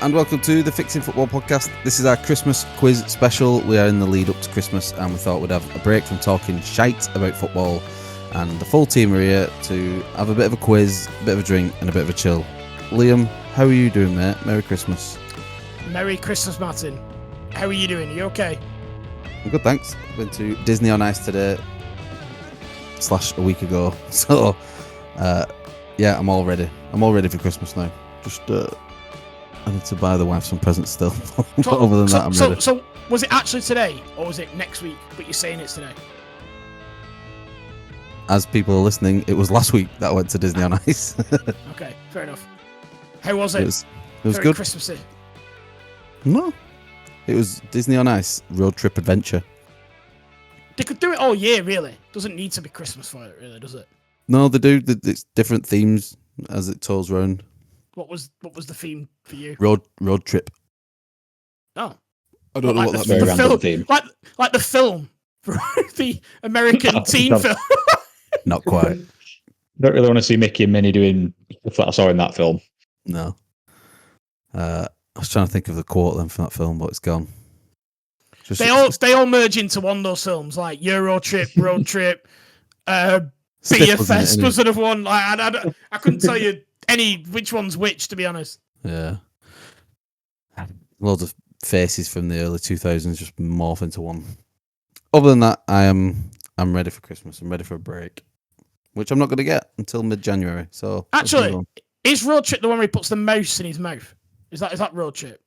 and welcome to the Fixing Football podcast. This is our Christmas quiz special. We are in the lead up to Christmas and we thought we'd have a break from talking shite about football, and the full team are here to have a bit of a quiz, a bit of a drink and a bit of a chill. Liam, how are you doing, mate? Merry Christmas. Merry Christmas, Martin. How are you doing? Are you okay? I'm good, thanks. I've been to Disney on Ice today / a week ago. So, yeah, I'm all ready. I'm all ready for Christmas now. Just, I need to buy the wife some presents still. But other than that, I'm ready. So, was it actually today, or was it next week? But you're saying it's today. As people are listening, it was last week that I went to Disney on Ice. Okay, fair enough. How was it? It was Very good. Christmassy. No, it was Disney on Ice road trip adventure. They could do it all year, really. Doesn't need to be Christmas for it, really, does it? No, they do. It's different themes as it tours round. What was the theme for you? Road trip. Oh, I don't know what that very means. random theme. Like the film, the American teen film. Not quite. Don't really want to see Mickey and Minnie doing stuff that I saw in that film. No. I was trying to think of the quote then from that film, but it's gone. They all merge into one of those films, like Euro Trip, Road Trip, Beer Fest was another one. Like, I couldn't tell you which one's which, to be honest. Yeah. Loads of faces from the early 2000s just morph into one. Other than that, I'm ready for Christmas. I'm ready for a break, which I'm not going to get until mid-January. So actually, is Road Trip the one where he puts the mouse in his mouth? Is that Road Trip?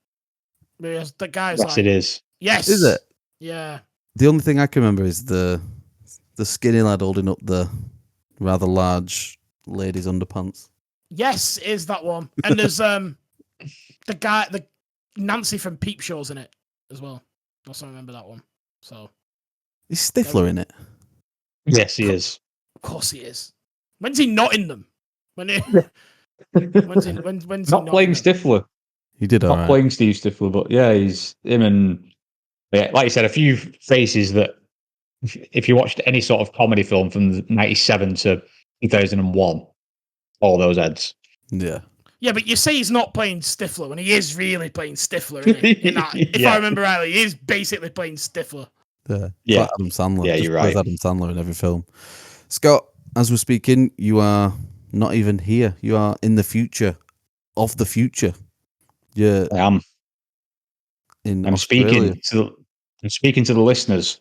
Because the guy's Yes, it is. Yes. Is it? Yeah. The only thing I can remember is the skinny lad holding up the rather large lady's underpants. Yes, is that one. And there's the Nancy from Peep Show's in it as well. I also remember that one. So Is Stifler in it? Yes, he is. of course he is. When's he not in them? When's he Not playing Stifler. He did all Not right. playing Steve Stifler, but yeah, he's him and yeah, like you said, a few faces that if you watched any sort of comedy film from 97 to 2001, all those heads. Yeah. Yeah, but you say he's not playing Stifler when he is really playing Stifler, isn't he? In that, if Yeah. I remember rightly, he is basically playing Stifler. Yeah. Yeah. Like Adam Sandler. Yeah, Just you're plays right. Adam Sandler in every film. Scott, as we're speaking, you are not even here. You are in the future of the future. You're I am. in I'm Australia. speaking to the listeners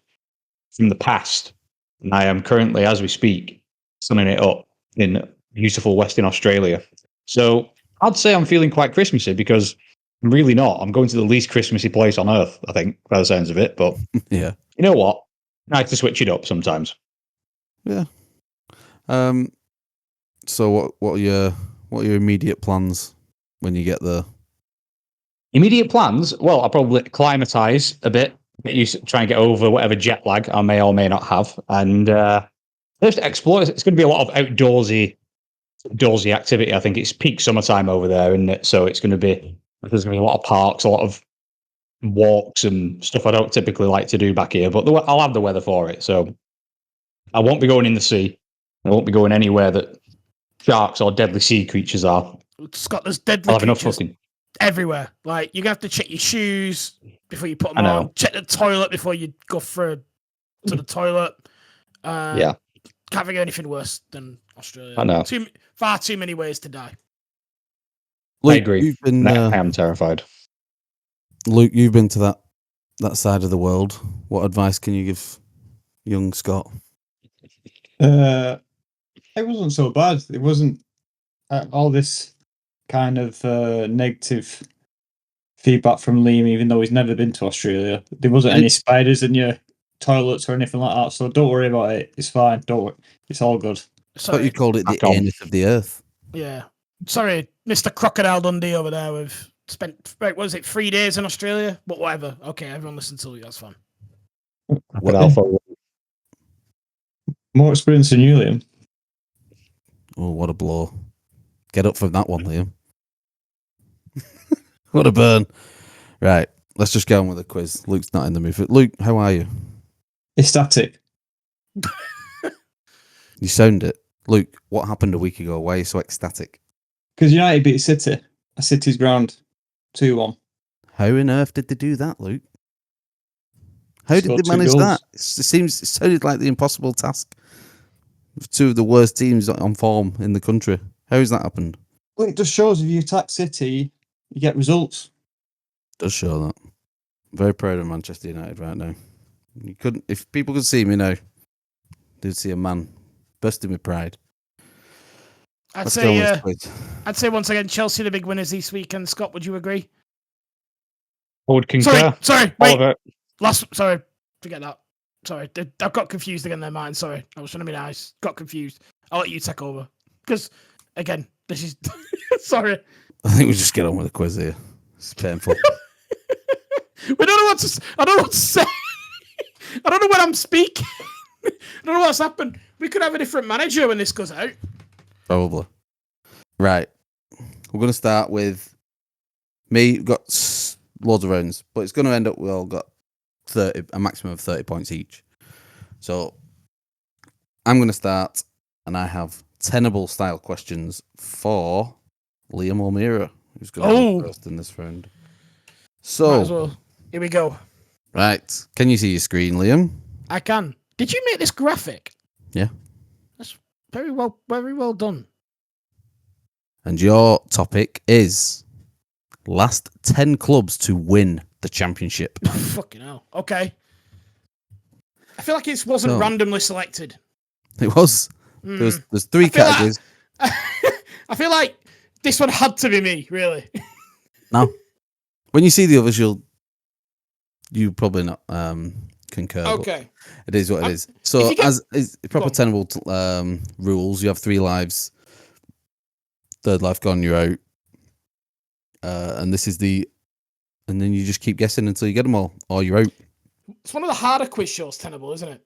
from the past, and I am currently, as we speak, sunning it up in beautiful Western Australia. So I'd say I'm feeling quite Christmassy because I'm really not. I'm going to the least Christmassy place on earth, I think, by the sounds of it. But Yeah. you know what? Nice to switch it up sometimes. Yeah. So what are your immediate plans when you get there? Immediate plans? Well, I'll probably acclimatise a bit, get used to try and get over whatever jet lag I may or may not have, and just explore. It's going to be a lot of outdoorsy activity. I think it's peak summertime over there, isn't it? So there's going to be a lot of parks, a lot of walks and stuff I don't typically like to do back here. But I'll have the weather for it, so I won't be going in the sea. I won't be going anywhere that sharks or deadly sea creatures are. Scott, there's deadly I'll have enough creatures fucking. everywhere. Like, you're going to have to check your shoes before you put them I know. on. Check the toilet before you go to the toilet. Yeah. Can't think of anything worse than Australia. I know. Far too many ways to die. Luke, I agree. You've been, I am terrified. Luke, you've been to that side of the world. What advice can you give young Scott? It wasn't so bad. It wasn't all this kind of negative feedback from Liam, even though he's never been to Australia. There wasn't any spiders in your toilets or anything like that, so don't worry about it. It's fine. Don't worry. It's all good. I thought you called it the Back on. anus of the earth. Yeah. Sorry, Mr. Crocodile Dundee over there. We've spent, what was it, 3 days in Australia? But whatever. Okay, everyone listen to you. That's fine. But Alpha, More experience than you, Liam. Oh, what a blow. Get up from that one, Liam. What a burn. Right, let's just get on with the quiz. Luke's not in the mood. Luke, how are you? Ecstatic. You sound it. Luke, what happened a week ago? Why are you so ecstatic? Because United beat City at City's ground. 2-1. How on earth did they do that, Luke? How did Scored they 2 manage goals. that? It sounded like the impossible task of two of the worst teams on form in the country. How has that happened? Well, it just shows if you attack City, you get results. Does show that. Very proud of Manchester United right now. You couldn't, if people could see me now, they'd see a man bursting with pride. I'd say once again, Chelsea the big winners this weekend. Scott, would you agree? I would concur. Sorry, wait. Oliver. Sorry, forget that. Sorry, I got confused again there, Martin. Sorry, I was trying to be nice. Got confused. I'll let you take over. Because, again, this is... Sorry. I think we just get on with the quiz here. It's painful. We don't know what to... I don't know what to say. I don't know when I'm speaking. I don't know what's happened. We could have a different manager when this goes out. Probably. Right. We're going to start with me. We've got loads of rounds, but it's going to end up we all got a maximum of 30 points each. So I'm going to start, and I have tenable style questions for Liam O'Meara, who's going to go first in this round. So, might as well. Here we go. Right. Can you see your screen, Liam? I can. Did you make this graphic? Yeah. That's very well done. And your topic is last 10 clubs to win the championship. Fucking hell. Okay. I feel like it wasn't randomly selected. It was. There's 3 categories. I feel like this one had to be me, really. No. When you see the others, you probably not concur. Okay. It is what it is. So, as proper tenable rules, you have 3 lives. Third life gone, you're out. And this is and then you just keep guessing until you get them all, or you're out. It's one of the harder quiz shows, tenable, isn't it?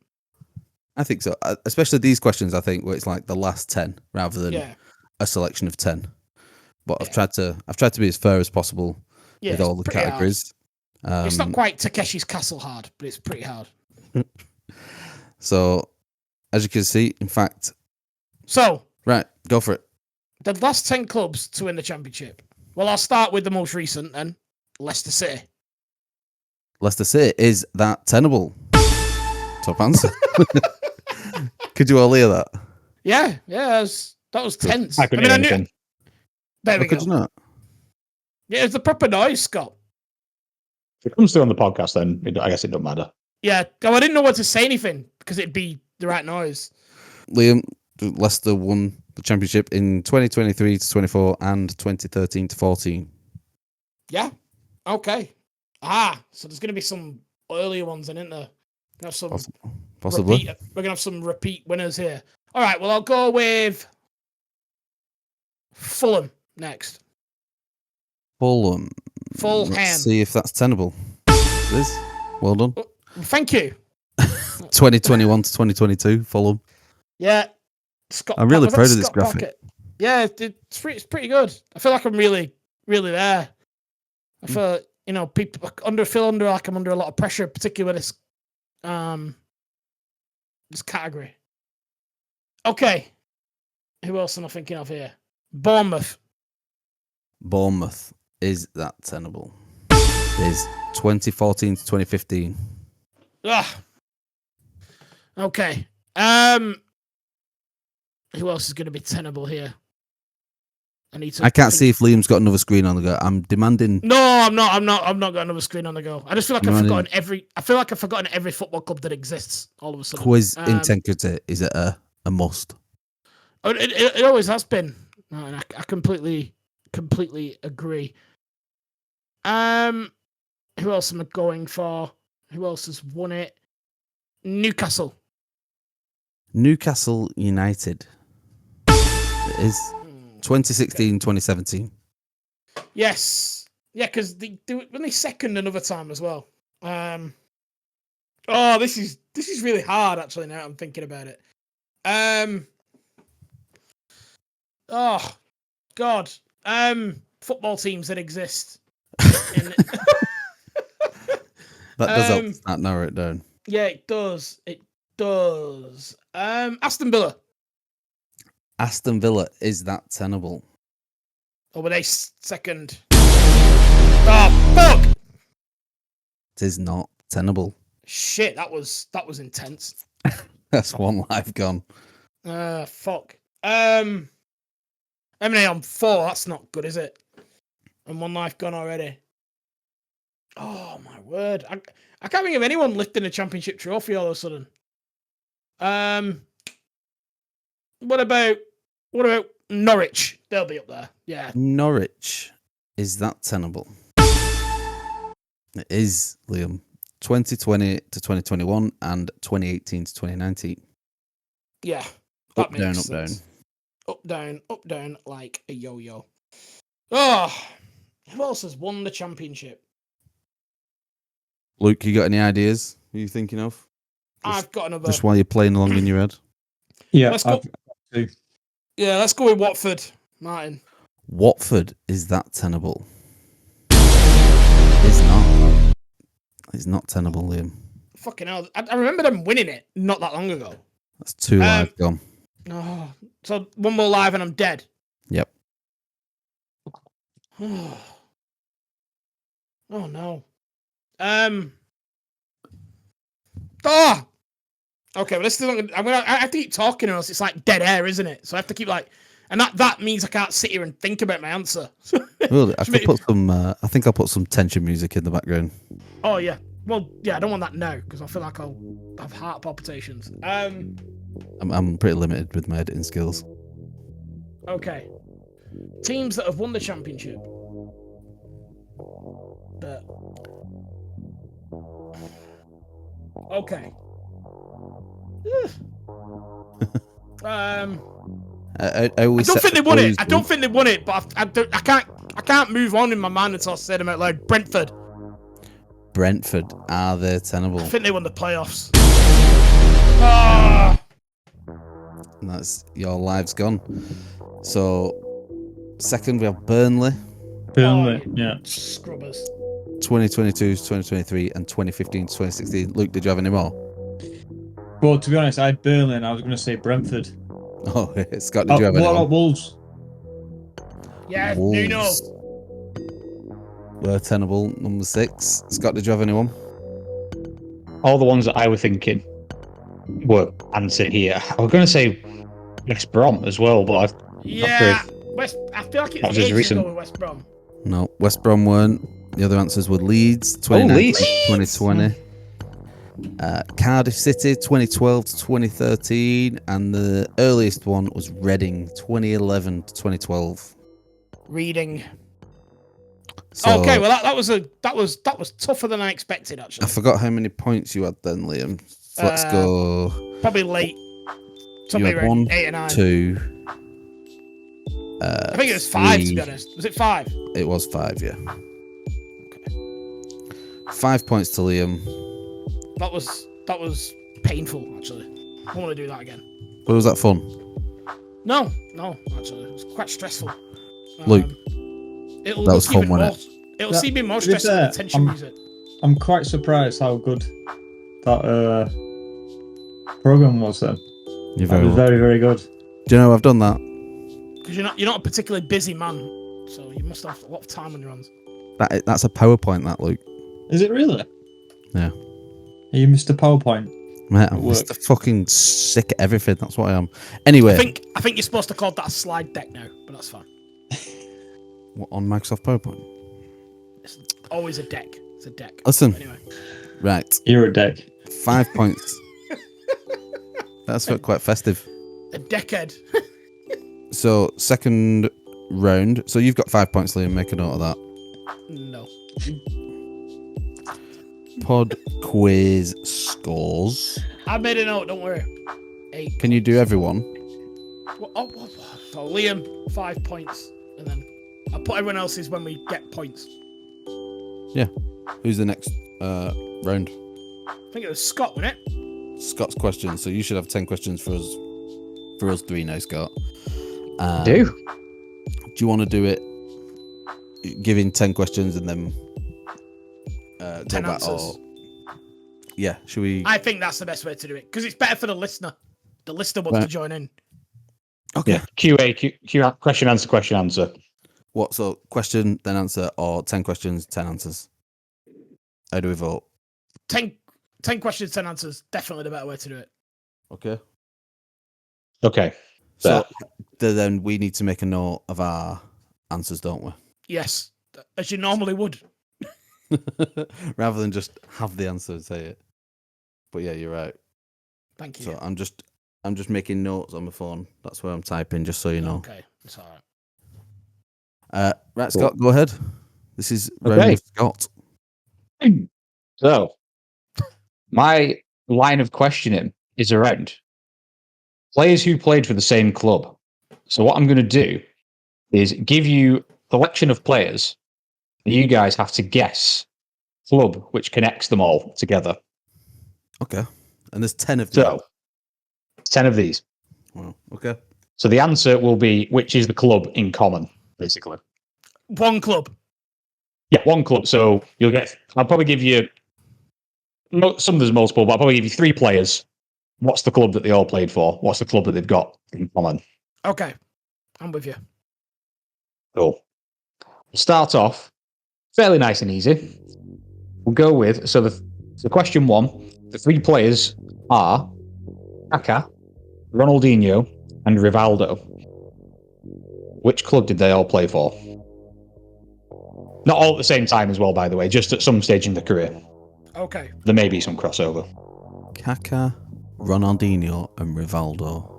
I think so. Especially these questions, I think, where it's like the last 10 rather than a selection of 10. But I've tried to be as fair as possible with all the categories. It's not quite Takeshi's Castle hard, but it's pretty hard. So, as you can see, in fact... So... Right, go for it. The last 10 clubs to win the championship. Well, I'll start with the most recent then. Leicester City. Leicester City is that tenable. Top answer. Could you all hear that? Yeah, that was tense. I couldn't hear anything. There we go. Could you not? Yeah, it's the proper noise, Scott. If it comes through on the podcast, then I guess it doesn't matter. Yeah, I didn't know what to say anything because it'd be the right noise. Liam, Leicester won the championship in 2023 to 24 and 2013 to 14. Yeah. Okay. So there's going to be some earlier ones in, isn't there? Have some Possibly. We're going to have some repeat winners here. All right. Well, I'll go with Fulham next. Fulham. Fulham. Let's see if that's tenable. It is. Well done. Thank you. 2021 to 2022, Fulham. Yeah. Scott, I'm really proud of this graphic. Pocket. Yeah, it's pretty good. I feel like I'm really, really there. I feel people feel under like I'm under a lot of pressure, particularly with this category. Okay. Who else am I thinking of here? Bournemouth. Bournemouth is that tenable. It is 2014 to 2015. Okay. Who else is going to be tenable here? I can't see if Liam's got another screen on the go. I'm demanding. No, I'm not. I'm not got another screen on the go. I just feel like I've forgotten every football club that exists all of a sudden. Quiz integrity is it a must? It always has been. I completely agree. Who else am I going for? Who else has won it? Newcastle United. It is 2016, 2017. Yes. Yeah, because they second another time as well. This is really hard actually now I'm thinking about it. Oh God. Football teams that exist. That does help that narrow it down. Yeah, it does. It does. Aston Villa. Aston Villa is that tenable. Or were they second? Oh, fuck! It is not tenable. Shit, that was intense. That's one life gone. Fuck. How many on 4? That's not good, is it? And one life gone already. Oh my word! I can't think of anyone lifting a championship trophy all of a sudden. What about Norwich? They'll be up there. Yeah. Norwich. Is that tenable? It is, Liam. 2020 to 2021 and 2018 to 2019. Yeah. That Up, makes down, sense. up, down. Up, down, like a yo-yo. Oh, who else has won the championship? Luke, you got any ideas? Who are you thinking of? I've got another. Just while you're playing along in your head. Yeah, Let's go. Yeah, let's go with Watford, Martin. Watford, is that tenable? It's not. It's not tenable, Liam. Fucking hell. I remember them winning it not that long ago. That's 2 live gone. Oh, so one more live and I'm dead. Yep. Oh no. Oh. Okay, well, I have to keep talking or else it's like dead air, isn't it? So I have to keep and that means I can't sit here and think about my answer. Well, I could put some. I think I'll put some tension music in the background. Oh yeah. Well, yeah, I don't want that now because I feel like I'll have heart palpitations. I'm pretty limited with my editing skills. Okay. Teams that have won the championship. Okay. I don't think they won it. I don't think they won it, but I can't move on in my mind until I said them out loud. Brentford. Brentford, are they tenable? I think they won the playoffs. Ah! And that's your lives gone. So, second we have Burnley. Yeah. Scrubbers. 2022 to 2023 and 2015 to 2016. Luke, did you have any more? Well, to be honest, I had Burnley and I was going to say Brentford. Oh, Scott, did you have any? What about Wolves? Yeah, Wolves Nuno. were tenable. Number 6. Scott, did you have anyone? All the ones that I was thinking were answered here. I was going to say West Brom as well, but I feel like it's ages ago with West Brom. No, West Brom weren't. The other answers were Leeds, 2019 to 2020. Cardiff City, 2012 to 2013. And the earliest one was Reading, 2011 to 2012. Reading. So, okay, well that was tougher than I expected actually. I forgot how many points you had then, Liam. So let's go. Probably late. Something around 1, 8 or 9. 2. I think it was 5 3. to be honest. Was it 5? It was 5, yeah. Okay. 5 points to Liam. That was painful actually. I want to do that again. But was that fun? No, actually, it was quite stressful. Luke, that was fun, wasn't it? It'll see me more stressful than the tension music. I'm quite surprised how good that program was then. You're very, very good. Do you know I've done that? Because you're not a particularly busy man, so you must have a lot of time on your hands. That's a PowerPoint, that, Luke. Is it really? Yeah. Are you Mr. PowerPoint? Mate, I'm Mr. fucking sick at everything. That's what I am. Anyway. I think you're supposed to call that a slide deck now, but that's fine. What, on Microsoft PowerPoint? It's always a deck. It's a deck. Listen. Anyway. Right. You're a deck. 5 points. That's quite festive. A deckhead. So, second round. So, you've got 5 points, Liam. Make a note of that. No. Pod quiz scores. I made a note, don't worry. 8. Can you do everyone? So Liam, 5 points. And then I'll put everyone else's when we get points. Yeah. Who's the next round? I think it was Scott, wasn't it? Scott's question. So you should have 10 questions for us. For us 3 now, Scott. Do you want to do it? Giving 10 questions and then 10 answers. Yeah, should we? I think that's the best way to do it because it's better for the listener. The listener wants to join in. Okay. Yeah. QA, question answer. What? So question, then answer, or 10 questions, 10 answers? How do we vote? 10 questions, 10 answers. Definitely the better way to do it. Okay. Okay. So then we need to make a note of our answers, don't we? Yes, as you normally would. Rather than just have the answer and say it. But yeah, you're right. Thank you. So I'm just making notes on my phone. That's where I'm typing, just so you know. Okay, it's all right. Right, Scott, go ahead. This is Okay. round of Scott. So, my line of questioning is around players who played for the same club. So what I'm going to do is give you a selection of players, and you guys have to guess club which connects them all together. Okay. And there's 10 of them. So, 10 of these. Wow. Okay. So the answer will be which is the club in common, basically. One club. Yeah, one club. So I'll probably give you, some there's multiple, but I'll probably give you 3 players. What's the club that they all played for? What's the club that they've got in common? Okay, I'm with you. Cool. We'll start off fairly nice and easy. We'll go with, so question 1, the 3 players are Kaká, Ronaldinho, and Rivaldo. Which club did they all play for? Not all at the same time as well, by the way, just at some stage in their career. Okay. There may be some crossover. Kaká, Ronaldinho, and Rivaldo.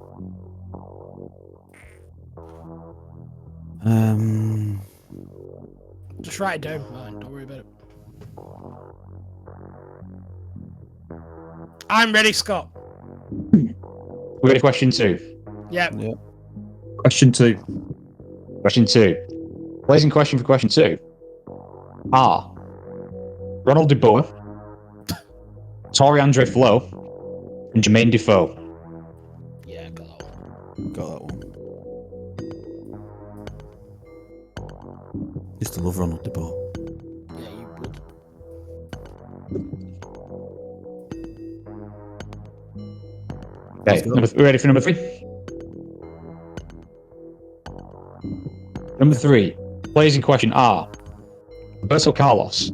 Just write it down, man. Don't worry about it. I'm ready, Scott. We're ready for question 2. Yep. Question 2. Question 2. Players in question for question 2 are Ronald de Boer, Torre Andre Flo, and Jermaine Defoe. Yeah, got that one. Got that one. Used to love Ronald de Boer. Yeah, you would. Okay, we're ready for number 3? Number 3. Players in question are Roberto Carlos,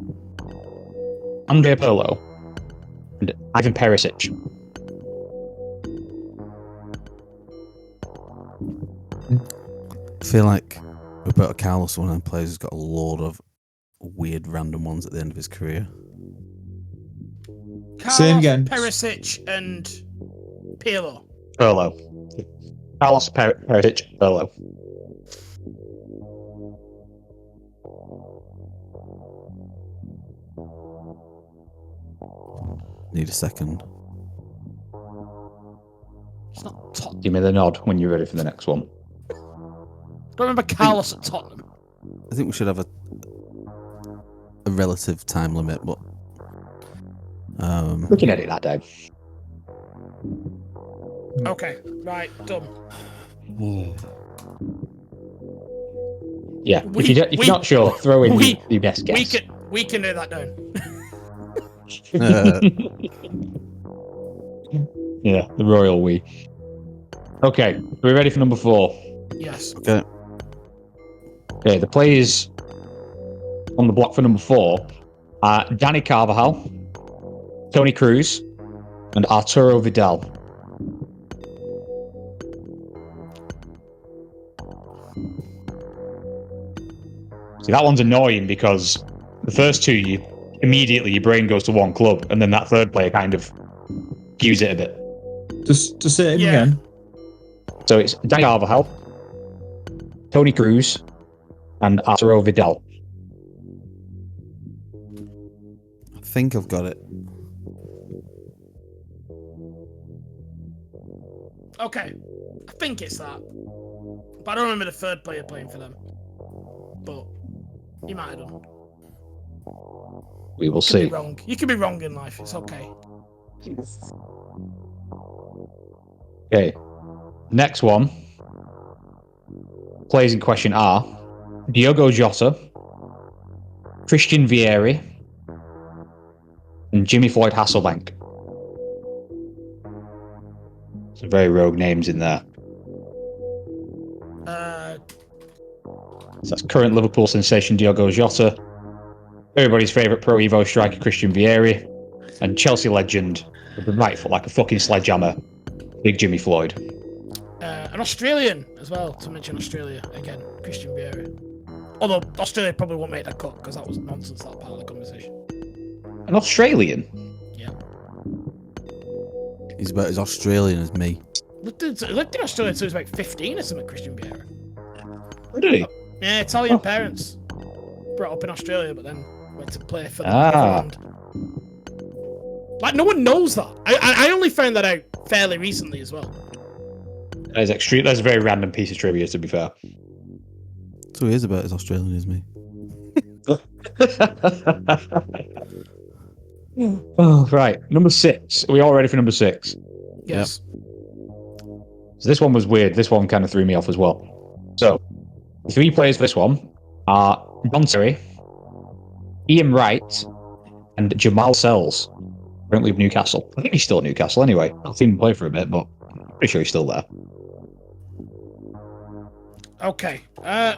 Andrea Pirlo, and Ivan Perisic. I feel like Roberto Carlos, one of them players, has got a load of weird random ones at the end of his career. Carlos, Same again. Perisic, and Pirlo. Pirlo. Carlos Perisic, Pirlo. Need a second. It's not Tottenham. Give me the nod when you're ready for the next one. Don't remember Carlos at Tottenham. I think we should have a relative time limit, but We can edit that down. Okay, right, done. Yeah, if you're not sure, throw in your best guess. We can do that down. Yeah, the royal we. Okay, are we ready for number 4? Yes. okay. Okay, the players on the block for number 4 are Danny Carvajal, Tony Cruz, and Arturo Vidal. See, that one's annoying because the first 2, immediately your brain goes to one club, and then that third player kind of skews it a bit. Just say it Yeah. again. So it's Danny Carvajal, Tony Cruz, and Arturo Vidal. I think I've got it. Okay. I think it's that. But I don't remember the third player playing for them. But you might have done. We will You see. can be wrong. You can be wrong in life. It's okay. Okay. Next one. Players in question are Diogo Jota, Christian Vieri, and Jimmy Floyd Hasselbank. Some very rogue names in there. So that's current Liverpool sensation Diogo Jota, everybody's favourite Pro Evo striker Christian Vieri, and Chelsea legend with the right foot like a fucking sledgehammer, Big Jimmy Floyd. An Australian as well, to mention Australia again, Christian Vieri. Although Australia probably won't make that cut because that was nonsense, that part of the conversation. An Australian? Yeah. He's about as Australian as me. Lived in Australia until he was about 15 or something, Christian Vieri. Oh, did he? Yeah, Italian parents. Brought up in Australia, but then went to play for the Netherlands. Like, no one knows that. I only found that out fairly recently as well. That is extreme. That's a very random piece of trivia, to be fair. So he is about as Australian as me. Oh, right. Number 6. Are we all ready for number 6? Yes. So this one was weird. This one kind of threw me off as well. So, the 3 players for this one are John Terry, Ian Wright, and Jamal Sells. Currently of Newcastle. I think he's still at Newcastle anyway. I've seen him play for a bit, but I'm pretty sure he's still there. Okay.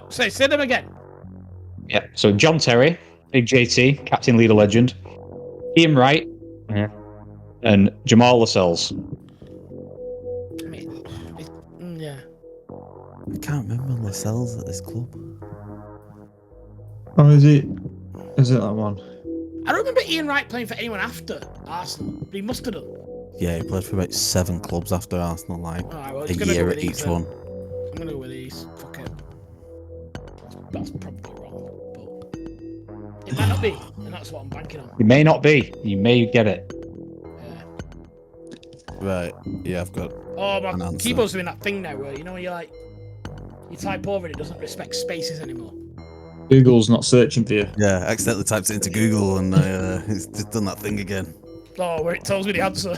Say them again. Yeah. So John Terry, Big JT, captain, leader, legend. Ian Wright, and Jamal Lascelles. I mean, yeah. I can't remember Lascelles at this club. Oh, is it that one? I don't remember Ian Wright playing for anyone after Arsenal, but he must have done. Yeah, he played for about 7 clubs after Arsenal, like Alright, well, a he's gonna year go at with each these, then. one. I'm gonna go with these. Fuck it. That's probably wrong, but it might not be, and that's what I'm banking on. You may not be. You may get it. Yeah. Right, yeah, I've got Oh, an my answer. keyboard's doing that thing now where, you know, you type over and it doesn't respect spaces anymore. Google's not searching for you. Yeah, I accidentally typed it into Google and it's just done that thing again. Oh, where it tells me the answer.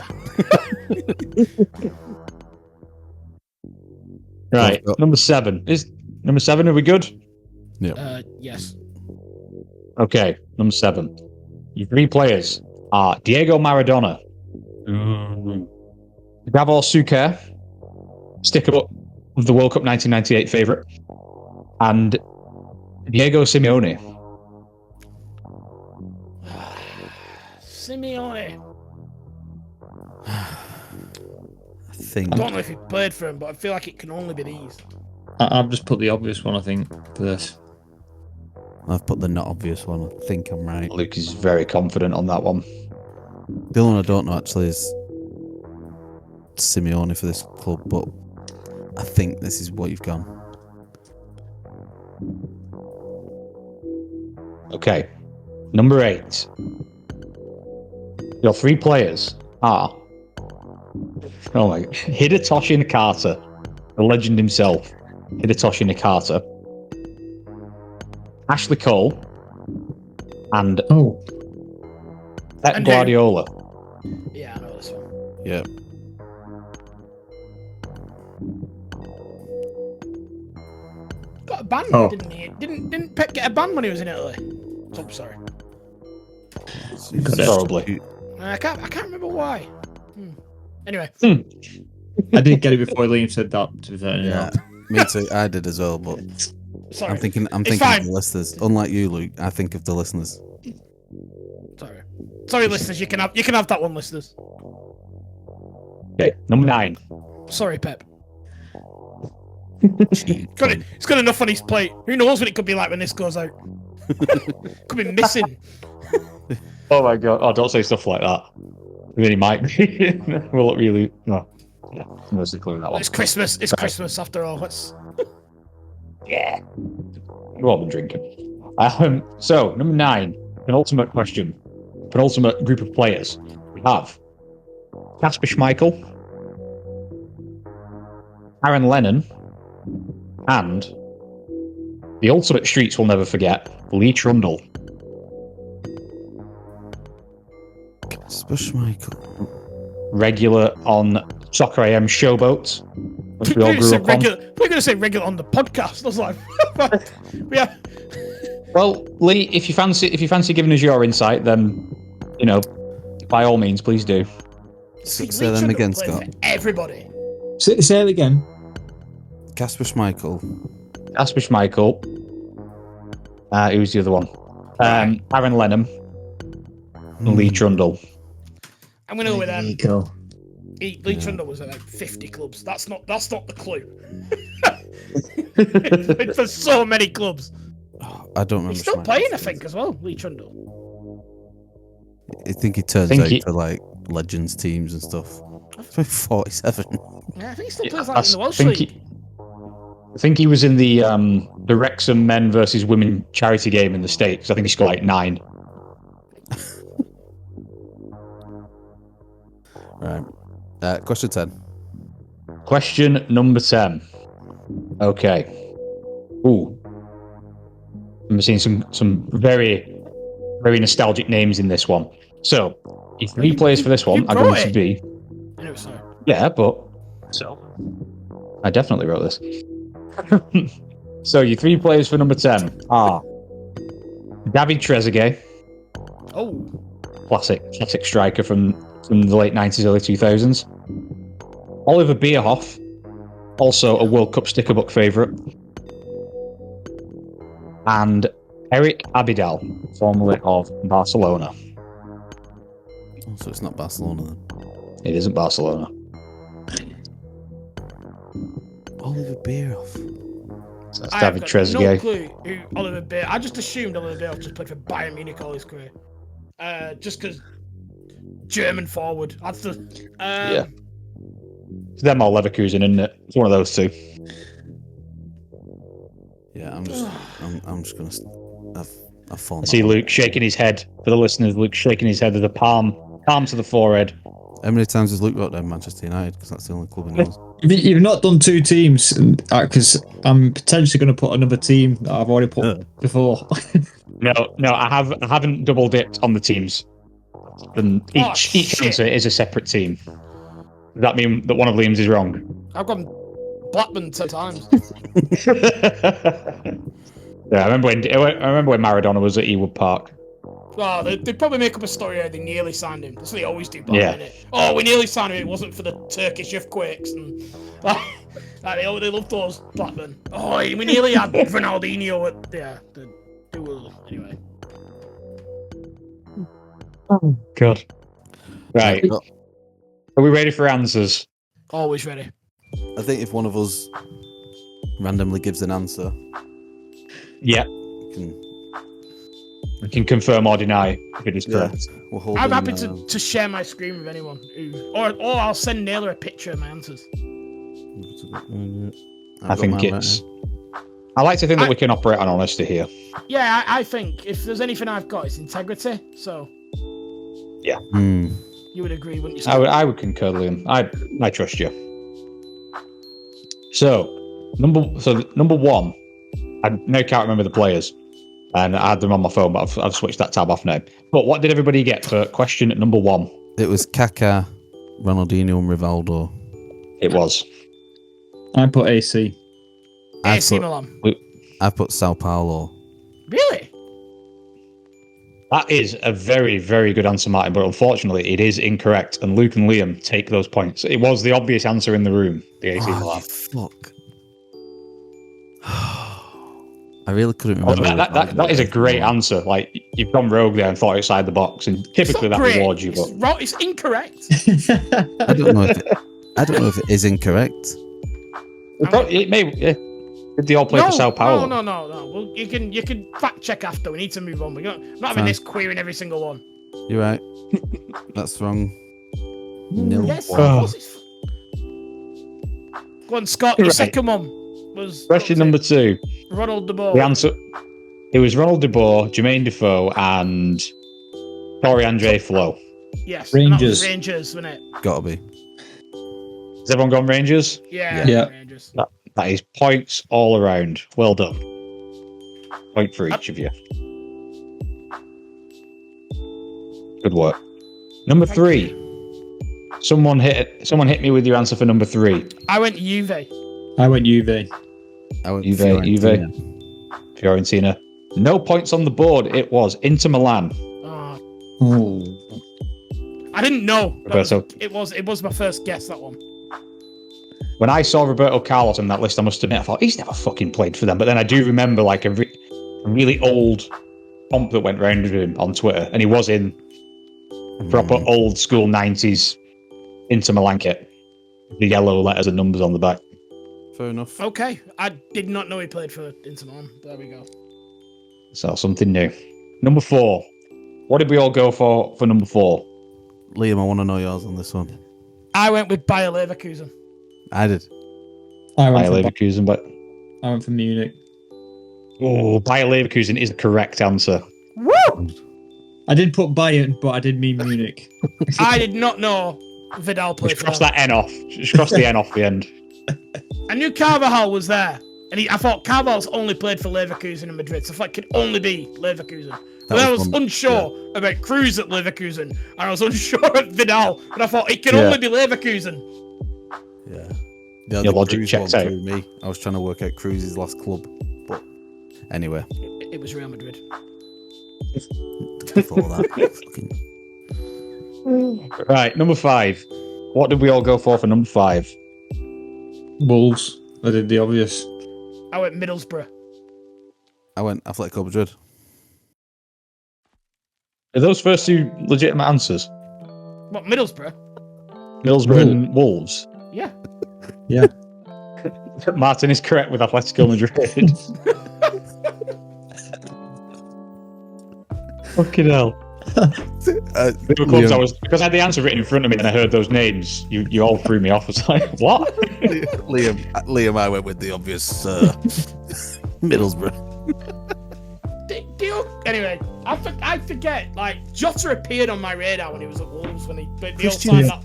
Right. Go. Number 7. Is number 7? Are we good? Yes. Okay. Number 7. Your 3 players are Diego Maradona, Gabor Suker, sticker up of the World Cup 1998 favourite, and Diego Simeone. Simeone. I think I don't know if he played for him, but I feel like it can only be these. I've just put the obvious one, I think, for this. I've put the not obvious one. I think I'm right. Luke is very confident on that one. The only one I don't know actually is Simeone for this club, but I think this is what you've gone. Okay. Number 8. Your 3 players are Hidetoshi Nakata, the legend himself, Hidetoshi Nakata, Ashley Cole, and Pep And Guardiola. Yeah, I know this one. Yeah. Got a ban, didn't he? Didn't Pep get a ban when he was in Italy? Oh, I'm sorry. Probably. I can't remember why. Anyway. I did get it before Liam said that, to be fair. Yeah, me too. I did as well, but Sorry. I'm thinking of the listeners. Unlike you, Luke, I think of the listeners. Sorry, listeners. You can have that one, listeners. Okay, number 9. Sorry, Pep. It's got enough on his plate. Who knows what it could be like when this goes out? Could be missing. Oh my god! Oh, don't say stuff like that. I mean, he might be. Will it really? No. Yeah, mostly clear that one. It's Christmas. It's Christmas after all. Let's. Yeah. We've all been drinking. So, number 9. Penultimate question. Penultimate group of players. We have Kasper Schmeichel, Aaron Lennon, and the ultimate streets will never forget, Lee Trundle. Schmeichel. Regular on Soccer AM Showboat, which we all grew up on. We're going to say regular on the podcast. I was like, yeah. Well, Lee, if you fancy giving us your insight, then by all means, please do. Say them again, Scott. Everybody. Say it again. Kasper Schmeichel, Asper Schmeichel. Who's the other one? Aaron Lenham. And Lee Trundle. I'm going to go with There you them. go. Lee Trundle was at like 50 clubs. That's not the clue. There's so many clubs. I don't remember. He's still playing, I think, as well, Lee Trundle. I think he turns out to like Legends teams and stuff. He's like 47. Yeah, I think he still plays like in the Welsh League. I think he was in the Wrexham men versus women charity game in the States. I think he scored like 9. Right. Question 10. Question number 10. Okay. Ooh. I'm seeing some very, very nostalgic names in this one. So, your 3 players for this one are going to be... Anyway, sorry. Yeah, but... So... I definitely wrote this. So, your 3 players for number 10 are... David Trezeguet. Oh. Classic striker from the late 90s, early 2000s. Oliver Bierhoff, also a World Cup sticker book favourite. And Eric Abidal, formerly of Barcelona. Oh, so it's not Barcelona then. It isn't Barcelona. Oliver Bierhoff. That's David Trezeguet. No clue who Oliver Bierhoff. I just assumed Oliver Bierhoff just played for Bayern Munich all his career. Just because German forward. That's the Yeah. It's them or Leverkusen, isn't it? It's one of those two. Yeah, I'm just gonna have fun. I see Luke shaking his head. For the listeners, Luke shaking his head with a palm to the forehead. How many times has Luke got down Manchester United? Because that's the only club he knows. You've not done 2 teams, because I'm potentially going to put another team that I've already put before. No, I haven't double dipped on the teams. And each answer is a separate team. Does that mean that one of Liam's is wrong? I've gone Blackburn 10 times. Yeah, I remember when Maradona was at Ewood Park. Well, they'd probably make up a story how they nearly signed him. That's what they always do. Blackburn, Yeah. innit? Oh, we nearly signed him. It wasn't for the Turkish earthquakes. And they love those Blackburn. Oh, we nearly had Ronaldinho at anyway. Oh God. Right. Are we ready for answers? Always ready. I think if one of us randomly gives an answer, Yeah. We can confirm or deny if it is correct. we'll hold I'm them, happy to share my screen with anyone. Or I'll send Naylor a picture of my answers. I think it's... I like to think that we can operate on honesty here. Yeah, I think if there's anything I've got, it's integrity. So... Yeah. You would agree, wouldn't you? I would concur, Liam. I trust you. So number 1, I now can't remember the players, and I had them on my phone, but I've switched that tab off now. But what did everybody get for question number 1? It was Kaká, Ronaldinho, and Rivaldo. It was. I put AC. AC Milan. I put Sao Paulo. Really? That is a very, very good answer, Martin, but unfortunately it is incorrect, and Luke and Liam take those points. It was the obvious answer in the room, the AC Milan. Fuck. I really couldn't remember. That is a great answer. Like, you've gone rogue there and thought outside the box, and typically that rewards you. But It's incorrect. I don't know if it is incorrect. It may. Yeah. Did they all play for Sao Paulo? No. Well, you can fact check after. We need to move on. We're not having this querying every single one. You're right. That's wrong. Nil. Yes, of course it's... Go on, Scott. Your second one was... Question number 2. Ronald de Boer. The answer... It was Ronald de Boer, Jermaine Defoe, and Torre-Andre Flo. Yes. Rangers. Rangers, wasn't it? Gotta be. Has everyone gone Rangers? Yeah. Rangers. That is points all around. Well done. Point for each of you. Good work. Number 3. Someone hit me with your answer for number 3. I went Juve. I went Juve. I went Juve. Fiorentina. No points on the board. It was Inter Milan. Oh. I didn't know. Roberto. It was my first guess, that one. when I saw Roberto Carlos on that list, I must admit, I thought, he's never fucking played for them. But then I do remember like a really old pomp that went round with him on Twitter, and he was in proper old school 90s Inter Milan kit. The yellow letters and numbers on the back. Fair enough. Okay, I did not know he played for Inter Milan. There we go. So something new. Number 4. What did we all go for number 4? Liam, I want to know yours on this one. I went with Bayer Leverkusen. I did. Bayer Leverkusen, but I went for Munich. oh, Bayer Leverkusen is the correct answer. Woo! I did put Bayern, but I did mean Munich. I did not know Vidal played Just for cross them. that N off. Just cross the N off the end. I knew Carvajal was there. And I thought Carvajal's only played for Leverkusen and Madrid, so I thought it could only be Leverkusen. But I was unsure about Cruz at Leverkusen, and I was unsure at Vidal, and I thought it can only be Leverkusen. Yeah. Your logic Cruz checks one out. threw me. I was trying to work out Cruz's last club. But anyway. It was Real Madrid. Before that. Right, number 5. What did we all go for number 5? Wolves. I did the obvious. I went Middlesbrough. I went Atletico Madrid. Are those first 2 legitimate answers? What, Middlesbrough? Middlesbrough and Wolves? Yeah. Yeah. Martin is correct with Atletico Madrid. Fucking hell. They were clubs because I had the answer written in front of me and I heard those names. You all threw me off. I was like, what? Liam, I went with the obvious Middlesbrough. Anyway, I forget. Like Jota appeared on my radar when he was at Wolves when he but the old Christian- time that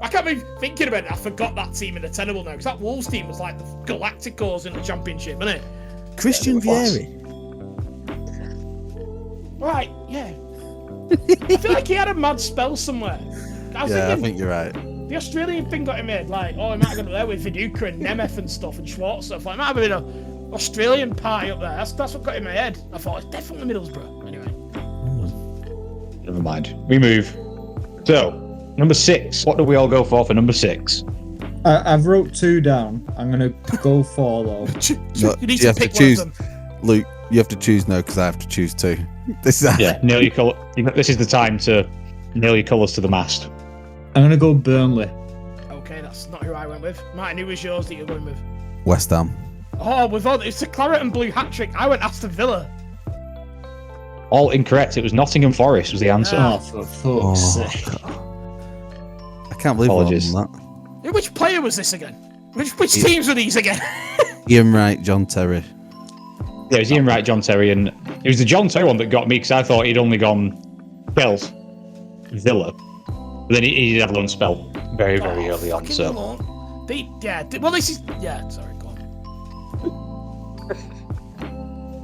I can't be thinking about it. I forgot that team in the Tenable now because that Wolves team was like the Galacticos in the Championship, wasn't it? Christian Vieri. Right, yeah. I feel like he had a mad spell somewhere. I think you're right. The Australian thing got him made. Like, oh, he might have gone there with Viduka and Nemeth and stuff and Schwartz stuff. Like, it might have been an Australian party up there. That's what got in my head. I thought it's definitely Middlesbrough. Anyway. Never mind. We move. So, number 6. What do we all go for number 6? I've wrote 2 down. I'm going to go 4, though. No, You need you to have to pick choose. one of them. Luke, you have to choose now because I have to choose 2. This is Nail your colour. This is the time to nail your colours to the mast. I'm going to go Burnley. Okay, that's not who I went with. Martin, who was yours that you're going with? West Ham. Oh, it's a claret and blue hat trick. I went Aston Villa. All incorrect. It was Nottingham Forest was the answer. Oh, for fuck's sake. I can't believe Apologies. I won that. Which player was this again? Which teams were these again? Ian Wright, John Terry. Yeah, it was Ian Wright, John Terry, and it was the John Terry one that got me because I thought he'd only gone Chelsea, Villa. But then he did have a loan spell very, very early on. So Well, this is sorry, go on.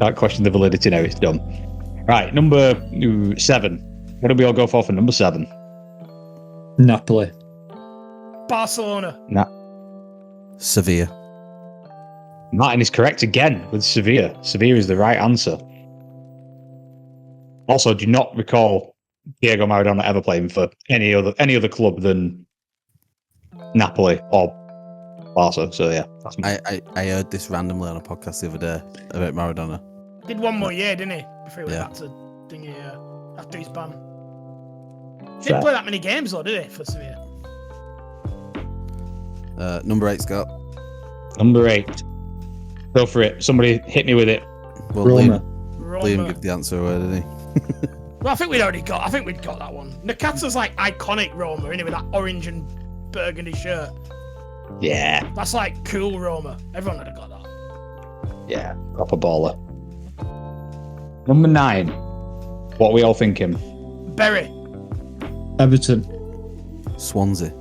can't question the validity now. It's done. Right, number 7. What did we all go for number 7? Napoli. Barcelona. Sevilla. Martin is correct again with Sevilla. Sevilla is the right answer. Also, do not recall Diego Maradona ever playing for any other club than Napoli or Barca. So yeah, that's I heard this randomly on a podcast the other day about Maradona. Did one more year, didn't he? Before he went Yeah. back to thingy, after his ban. Fair. Didn't play that many games though, did he, for Sevilla? Number 8, Scott. number 8. Go for it. Somebody hit me with it. Well, Roma. Liam gave the answer away, didn't he? Well, I think we'd got that one. Nakata's like iconic Roma, isn't it, with that orange and burgundy shirt. Yeah, That's like cool Roma. Everyone would have got that. yeah, proper baller. Number 9. What are we all thinking? Berry. Everton. Swansea.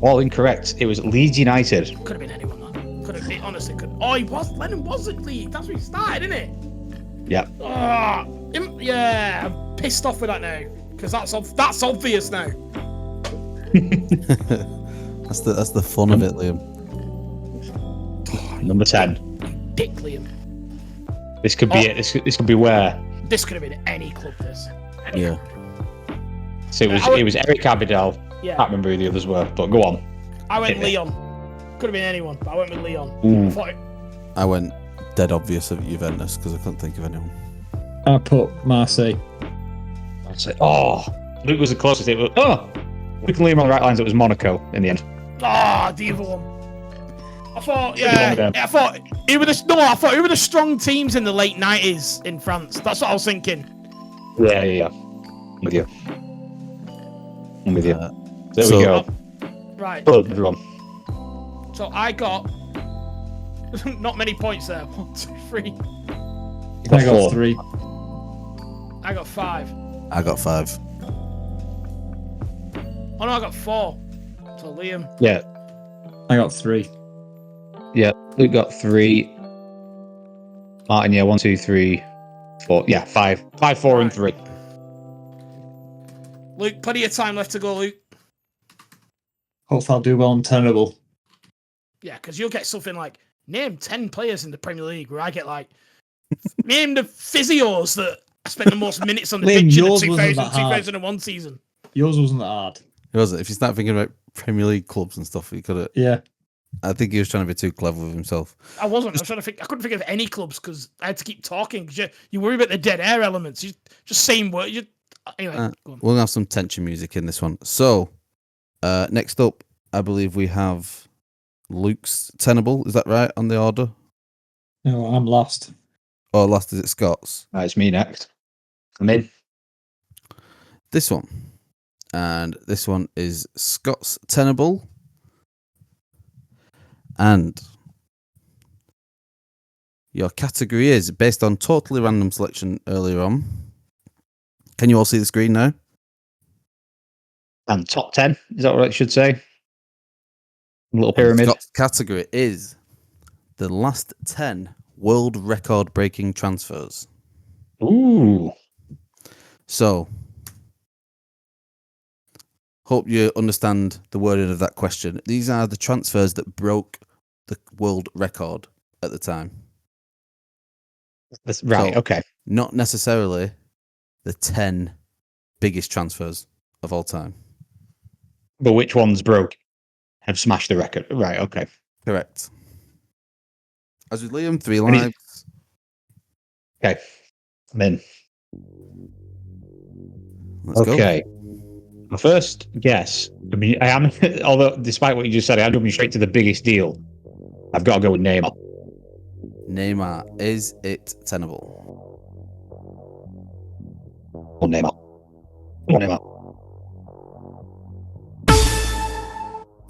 All incorrect. It was Leeds United. Could have been anyone, that. Could have been, honestly, could. Oh, Lennon was at Leeds. That's where he started, isn't it? Yep. Yeah, I'm pissed off with that now. Because that's obvious now. That's the fun of it, Liam. Number 10. Dick Liam. This could be it. This could be where. This could have been any club, this. Yeah. So it was Eric Abidal. Yeah. Can't remember who the others were, but go on. I went Hit me. Leon. could have been anyone, but I went with Leon. I went dead obvious of Juventus because I couldn't think of anyone. I put Marseille. Oh, Luke was the closest. We can leave him on the right lines. It was Monaco in the end. Ah, the other one. I thought, I thought who were the strong teams in the late 90s in France. That's what I was thinking. Yeah. I'm with you. There we go. Right. Good, everyone. So I got not many points there. 1, 2, 3. I got 3. I got 5. I got 5. Oh no, I got 4. So Liam. Yeah. I got 3. Yeah. Luke got 3. Martin, 1, 2, 3, 4. Yeah, 5. 5, 4, and 3. Luke, plenty of time left to go, Luke. Hopefully I'll do well on Tenable. Yeah, because you'll get something like, name 10 players in the Premier League, where I get like, name the physios that spent the most minutes on the pitch in the 2001 season. Yours wasn't that hard. It was. If you start thinking about Premier League clubs and stuff, you could have. Yeah. I think he was trying to be too clever with himself. I wasn't. I was trying to think. I couldn't think of any clubs because I had to keep talking. Because you worry about the dead air elements. You just saying what you. Anyway, go on. We'll have some tension music in this one. So, next up, I believe we have Luke's Tenable. Is that right on the order? No, I'm last. Or last is it Scott's? It's me next. I'm in. This one. And this one is Scott's Tenable. And your category is based on totally random selection earlier on. Can you all see the screen now? And top 10, is that what it should say? Little pyramid. Scott's category is the last 10 world record breaking transfers. Ooh. So, hope you understand the wording of that question. These are the transfers that broke the world record at the time. That's right, So, okay. Not necessarily the 10 biggest transfers of all time. But which ones broke? Have smashed the record. Right, okay. Correct. As with Liam, 3 lives. Okay. I'm in. Let's go. Okay. My first guess, I mean, I am, although despite what you just said, I am jumping straight to the biggest deal. I've got to go with Neymar. Neymar, is it tenable? Or Neymar. Or Neymar.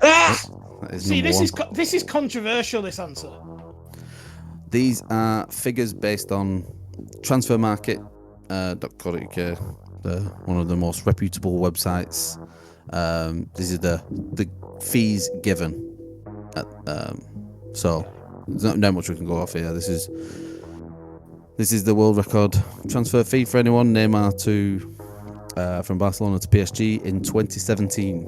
Ah! See, this is controversial. This answer. These are figures based on transfermarket.co.uk, one of the most reputable websites. These are the fees given. So there's not much we can go off here. This is the world record transfer fee for anyone. Neymar from Barcelona to PSG in 2017.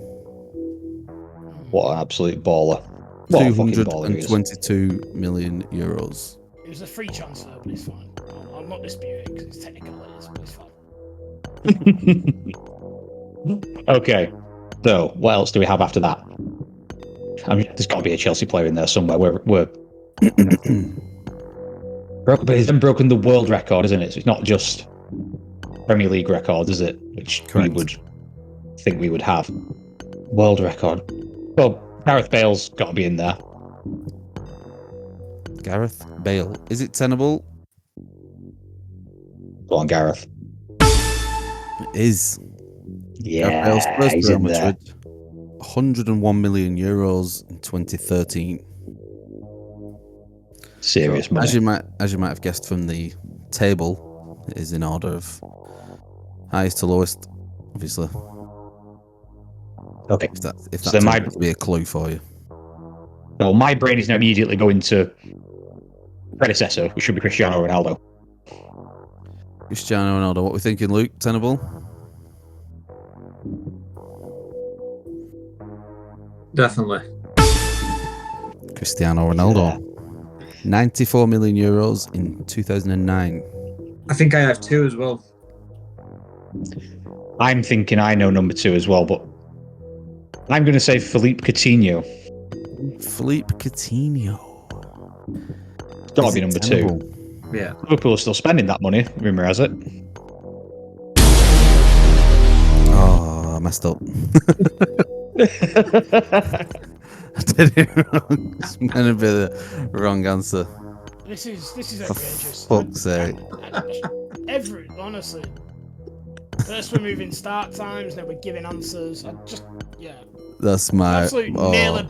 What an absolute baller. 222 million euros. It was a free transfer, but it's fine. I'm not disputing because it's technical, but it's fine. Okay. So, what else do we have after that? I mean, there's got to be a Chelsea player in there somewhere. We're but he's then broken the world record, isn't it? So it's not just Premier League record, is it? Which Correct. we would think we would have. World record. Well, Gareth Bale's got to be in there. Gareth Bale. Is it tenable? Go on, Gareth. It is. Yeah, Bale's first he's Real in there. Madrid, 101 million euros in 2013. Serious money. As you might have guessed from the table, it is in order of highest to lowest, obviously. Okay. If that So turns my- out to be a clue for you. So my brain is now immediately going to predecessor, which should be Cristiano Ronaldo. Cristiano Ronaldo. What we thinking, Luke? Tenable? Definitely. Cristiano Ronaldo. 94 million euros in 2009. I think I have 2 as well. I'm thinking I know number 2 as well, but I'm going to say Philippe Coutinho. Philippe Coutinho. It's got to Is be it number tenable? 2. Yeah. Liverpool are still spending that money, rumour has it. Oh, I messed up. I did it wrong. It's going to be the wrong answer. This is For outrageous. fuck's sake. Honestly. First we're moving start times, now we're giving answers. That's my... Absolute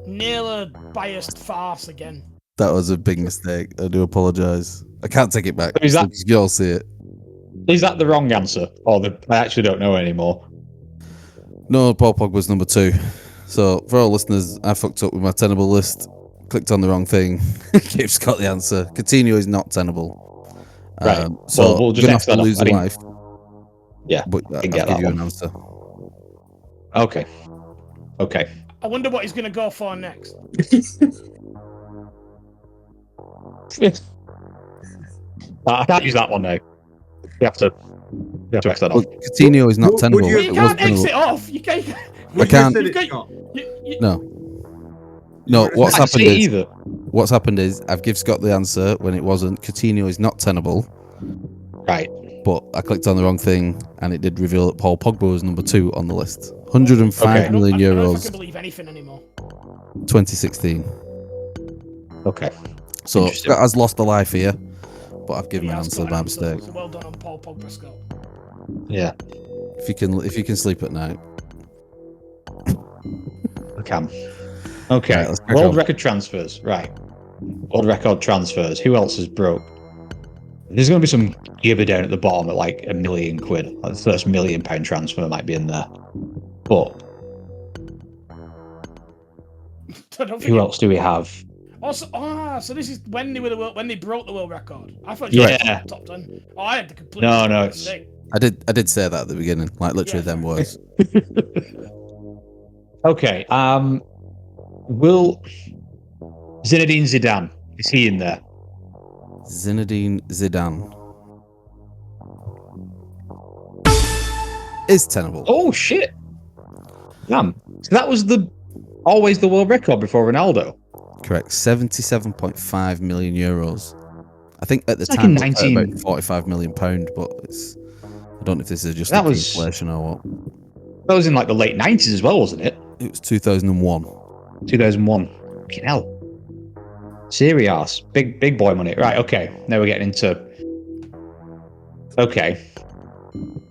nail biased farce again. That was a big mistake. I do apologise. I can't take it back. Is that- You all see it. Is that the wrong answer? Or I actually don't know anymore. No, Paul Pogba's number 2. So, for all listeners, I fucked up with my tenable list. Clicked on the wrong thing. Gabe's got the answer. Coutinho is not tenable. Right. So, Well, we'll just you're going to have to X that off. lose I a didn't- life. Yeah, But I'll get give that you one. an answer. Okay. Okay. I wonder what he's going to go for next. I can't use that one now. You have to X that off. But Coutinho is not Would tenable. you- It You was can't tenable. exit off. You can't. I can't. Said You've it's got- not. No. No, what's I can't happened see it is... either. What's happened is I've given Scott the answer when it wasn't. Coutinho is not tenable, Right. but I clicked on the wrong thing and it did reveal that Paul Pogba was number 2 on the list. 105 Okay. million I don't know if I euros, can believe anything anymore. 2016. Okay. So Interesting. Scott has lost a life here, but I've given He an has answer got by an answer, mistake. so well done on Paul Pogba, Scott. Yeah, If you can sleep at night. I can. Okay. Right, let's crack World on. record transfers. Right. World record transfers. Who else is broke? There's going to be some gibber down at the bottom at like £1 million. Like the first £1 million transfer might be in there. But I don't think who else do we have? Also, so this is when they broke the world record. I thought Yeah. top 10. Oh, I had the complete No, it's- mistake. I did say that at the beginning, like literally Yeah. them words. Okay. Will Zinedine Zidane, is he in there? Zinedine Zidane is tenable. Oh shit! Damn. So that was always the world record before Ronaldo. Correct. 77.5 million euros. I think at the It's like time in it was 19 about 45 million pound, but I don't know if this is just That the was- inflation or what. That was in like the late 90s as well, wasn't it? It was 2001. 2001. Fucking hell. Serious. Big boy money. Right, okay. Now we're getting into... Okay.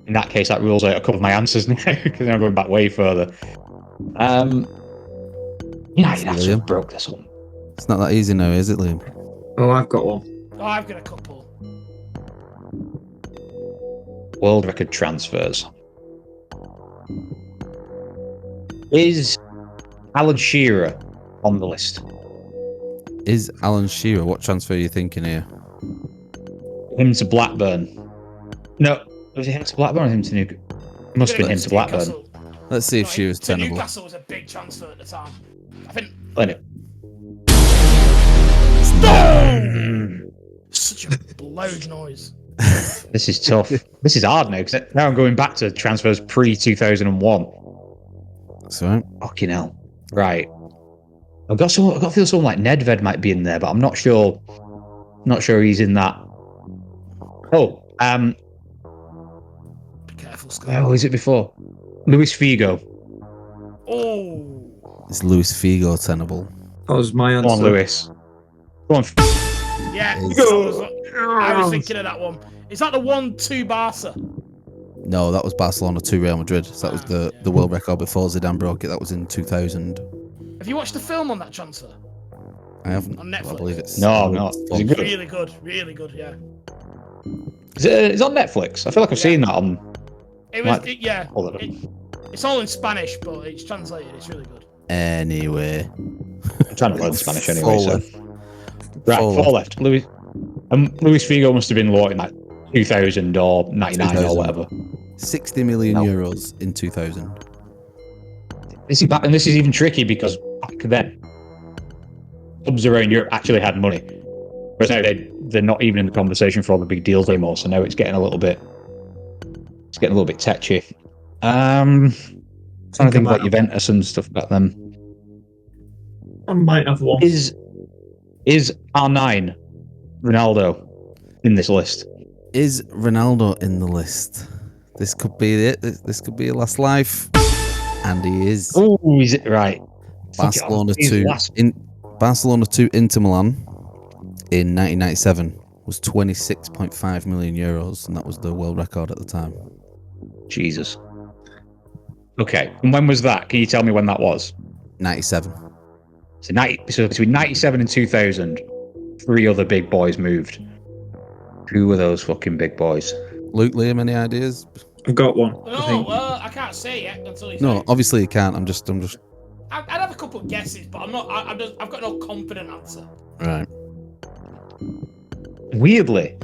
In that case, that rules out a couple of my answers now, because I'm going back way further. United actually William. broke this one. It's not that easy now, is it, Liam? Oh, I've got one. Oh, I've got a couple. World record transfers. Is Alan Shearer on the list? Is Alan Shearer? What transfer are you thinking here? Him to Blackburn. No, was it him to Blackburn or him to Newcastle? It must have been him to Blackburn. Newcastle. Let's see if No, Shearer's to tenable. Newcastle was a big transfer at the time. I think. Anyway. Such a loud noise. This is tough. This is hard now, because now I'm going back to transfers pre-2001. That's all right. Fucking hell. Right. I've got to feel someone like Nedved might be in there, but I'm not sure. Not sure he's in that. Oh, Be careful, Scott. where was it before? Luis Figo. Oh. Is Luis Figo tenable? That was my answer. Come on, Luis. Come on. Yeah. Is- I was thinking of that one. Is that the 1-2 Barca? No, that was Barcelona 2 Real Madrid. So that was the world record before Zidane broke it. That was in 2000. Have you watched the film on that transfer? I haven't. On but I Netflix? believe it's. No, I'm not. Is it good? Really good. Really good, yeah. It's on Netflix. I feel like I've seen that on. It was, Right. yeah. Hold it up. It's all in Spanish, but it's translated. It's really good. Anyway. I'm trying to learn Spanish anyway. So. Right, Four four left. Luis Figo must have been what, in like 2000 or 99 2000. or whatever. 60 million No. euros in 2000. This is even tricky because back then, clubs around Europe actually had money. Whereas now they're not even in the conversation for all the big deals anymore. So now it's getting a little bit tetchy. Trying to think about Juventus and stuff back then. I might have one. Is R9 Ronaldo in this list? Is Ronaldo in the list? This could be it. This could be a last life. And he is. Oh, is it right? Barcelona He's 2 last. Barcelona 2 Inter Milan in 1997 was 26.5 million euros, and that was the world record at the time. Jesus. Okay, and when was that? Can you tell me when that was? 97. So between 97 and 2000, 3 other big boys moved. Who were those fucking big boys? Luke, Liam, any ideas? I've got one. No, I can't say yet until you No, say. obviously you can't. I'm just. I'd have a couple of guesses, but I'm not. I've got no confident answer. Right. Weirdly.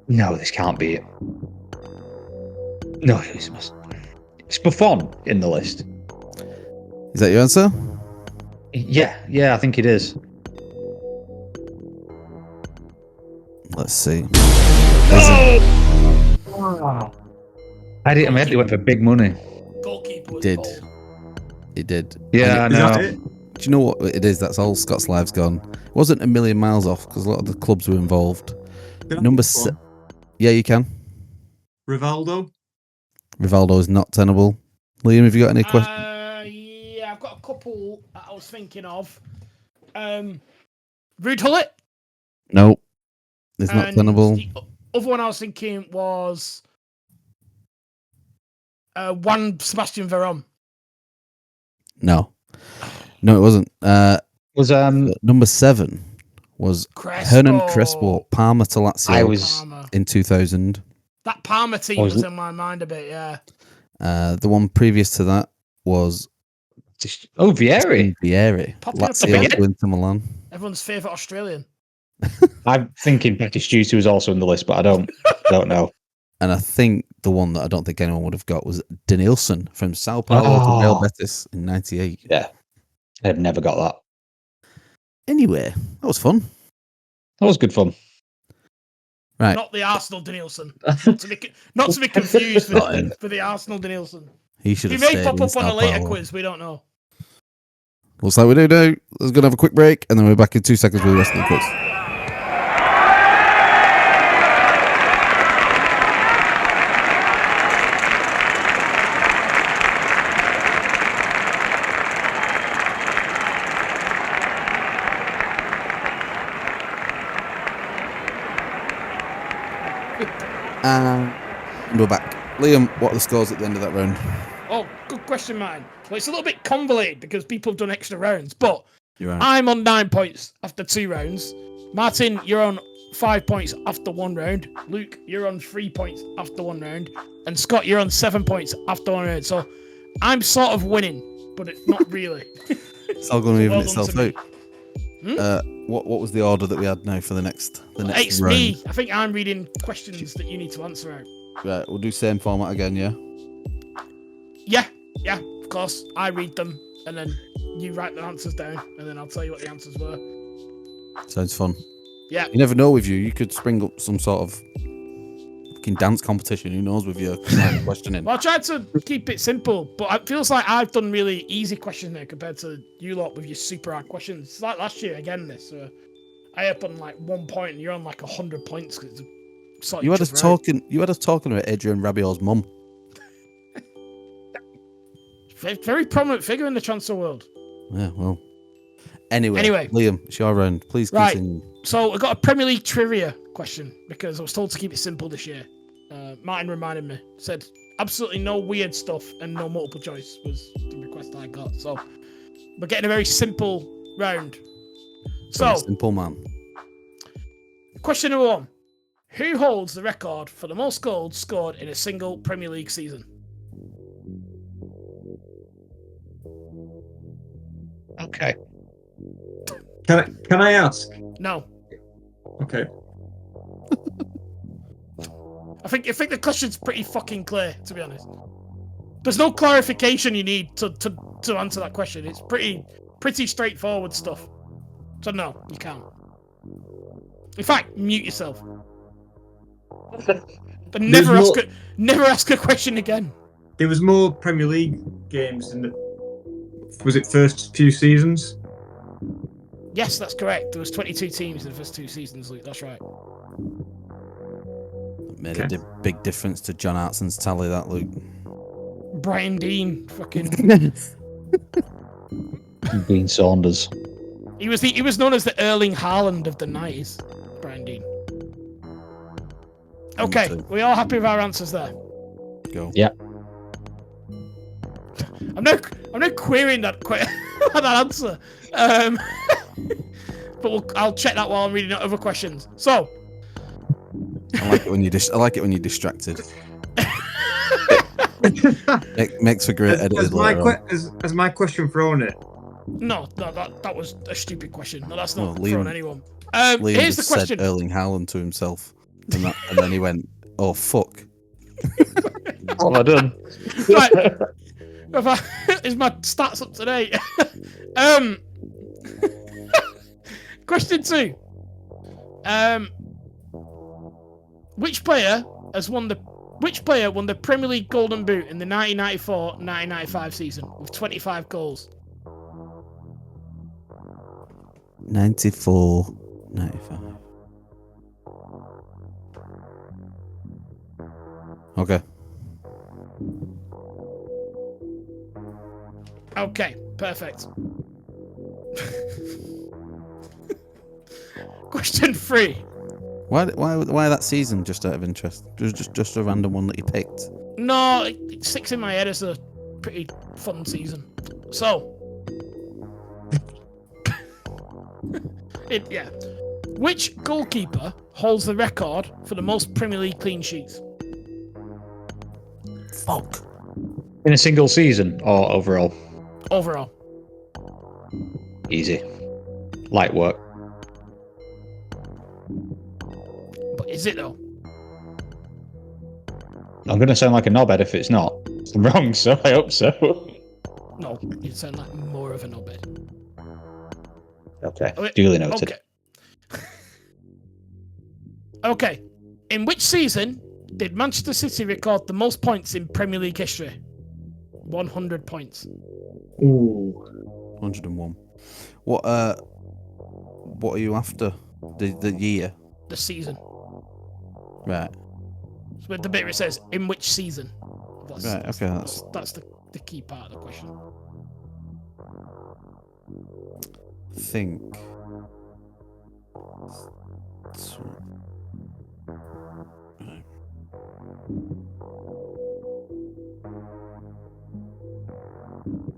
No, this can't be it. No, it's Buffon in the list. Is that your answer? Yeah, I think it is. Let's see. I mean, he went for big money. Goalkeeper was Did. cold. It did. Yeah, I Is that know. it? Do you know what it is? That's all Scott's live's gone. It wasn't a million miles off because a lot of the clubs were involved. Can I Number pick one? yeah, you can. Rivaldo. Rivaldo is not tenable. Liam, have you got any questions? Yeah, I've got a couple that I was thinking of. Rude Hullet. No, it's not And tenable. the other one I was thinking was Juan Sebastian Veron. No, it wasn't. Was Number 7 was Hernan Crespo, Parma to Lazio I was Parma. in 2000. That Parma team was in my mind a bit, yeah. The one previous to that was Vieri. Vieri, Popping up Lazio again. to Inter Milan. Everyone's favourite Australian. I'm thinking Batistuta was also in the list, but I don't know. And I think the one that I don't think anyone would have got was Denilson from Sao Paulo to Real Betis in 98. Yeah, I've never got that. Anyway, that was fun. That was good fun. Right. Not the Arsenal Danielson. Not to be confused with the Arsenal Danielson. He should He have may stayed pop in up on a Sao later Paulo. quiz, we don't know. Looks like we do now. Let's go have a quick break, and then we're back in 2 seconds with the rest of the quiz. And we're back. Liam, what are the scores at the end of that round? Oh, good question, man. Well, it's a little bit convoluted because people have done extra rounds, but You're right. I'm on 9 points after 2 rounds. Martin, you're on 5 points after 1 round. Luke, you're on 3 points after 1 round. And Scott, you're on 7 points after 1 round. So I'm sort of winning, but it's not really. It's all going to even Well done itself to out. me. What was the order that we had now for the next It's round? me. I think I'm reading questions that you need to answer out. Right, we'll do same format again, yeah? Yeah, of course. I read them, and then you write the answers down, and then I'll tell you what the answers were. Sounds fun. Yeah. You never know with you. You could spring up some sort of fucking dance competition. Who knows with your questioning? Well, I tried to keep it simple, but it feels like I've done really easy questions now compared to you lot with your super hard questions. It's like last year again. I up on like 1 point, and you're on like 100 points because You had us talking. You had us talking about Adrian Rabiot's mum. Very prominent figure in the transfer world. Yeah, well. Anyway, Liam, it's your round. Please Right. continue. So I got a Premier League trivia question because I was told to keep it simple this year. Martin reminded me, said absolutely no weird stuff and no multiple choice was the request I got. So we're getting a very simple round. Very So simple, man. question number 1: who holds the record for the most goals scored in a single Premier League season? Okay. Can I ask? No, Okay. I think the question's pretty fucking clear, to be honest. There's no clarification you need to answer that question. It's pretty straightforward stuff. So no, you can't. In fact, mute yourself. But never ask a question again. There was more Premier League games in the Was it first few seasons? Yes, that's correct. There was 22 teams in the first 2 seasons, Luke. That's right. Made a big difference to John Hartson's tally, that, Luke. Brian Dean, fucking. Dean Saunders. He was known as the Erling Haaland of the 90s. Brian Dean. Okay, we all happy with our answers there? Go. Yeah. I'm not querying that that answer. But I'll check that while I'm reading out other questions. So. I like it when you're distracted. Makes for great edited later. Has my question thrown it? No, that was a stupid question. No, that's not Liam, thrown anyone. Liam Here's the just question. said Erling Haaland to himself, and then he went, "Oh fuck." What have I done? Right. Is my stats up to date? Question 2. Which player won the Premier League Golden Boot in the 1994-1995 season with 25 goals? 94, 95. Okay. Okay, perfect. Question 3. Why that season? Just out of interest, just a random one that you picked. No, it sticks in my head as a pretty fun season. So, which goalkeeper holds the record for the most Premier League clean sheets? Fuck. In a single season or overall? Overall. Easy. Light work. But is it though? I'm going to sound like a knobhead if it's not. I'm wrong, so I hope so. No, you sound like more of a knobhead. Okay, duly noted. Okay. In which season did Manchester City record the most points in Premier League history? 100 points. Ooh. 101. What are you after? The year? The season. Right. So with the bit where it says, in which season? Right, okay. That's the key part of the question. Think.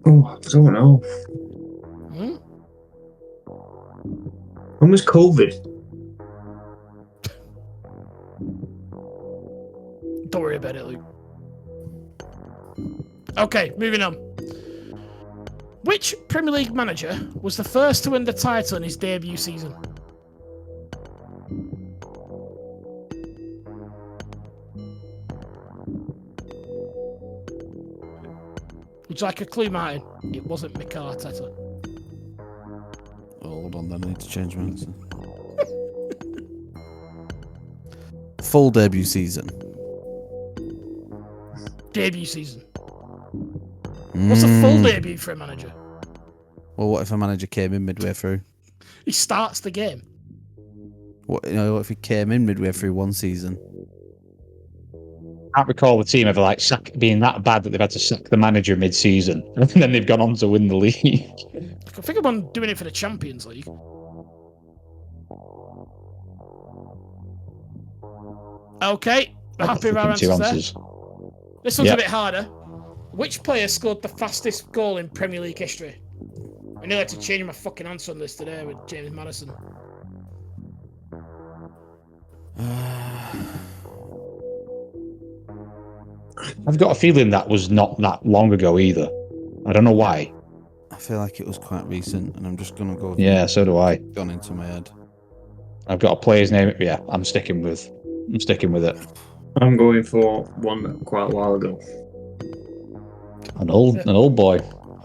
Oh, I don't know. Hmm? When was COVID? Don't worry about it, Luke. Okay, moving on. Which Premier League manager was the first to win the title in his debut season? Would you like a clue, Martin? It wasn't Mikel Arteta. Hold on, then I need to change my answer. Full debut season. Debut season. What's a full debut for a manager? Well, what if a manager came in midway through? He starts the game. What if he came in midway through one season? I can't recall the team ever being that bad that they've had to sack the manager mid-season, and then they've gone on to win the league. I think I'm doing it for the Champions League. Okay, we're happy with our answers there. This one's a bit harder. Which player scored the fastest goal in Premier League history? I nearly had to change my fucking answer on this today with James Maddison. I've got a feeling that was not that long ago either. I don't know why. I feel like it was quite recent, and I'm just gonna go. Yeah, so do I. Gone into my head. I've got a player's name. Yeah, I'm sticking with it. I'm going for one quite a while ago. An old boy.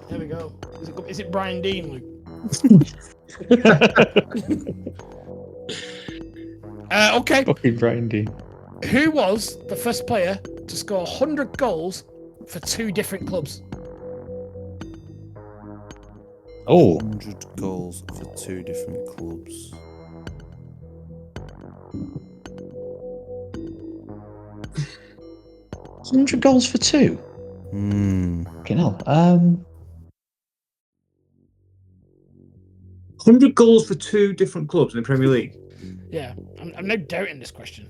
There we go. Is it Brian Dean, Luke? Okay. Fucking Brian Dean. Who was the first player to score 100 goals for 2 different clubs? Oh. 100 goals for 2 different clubs. $100 goals for 2? Fucking hell. 100 goals for 2 different clubs in the Premier League. Yeah, I'm no doubting this question.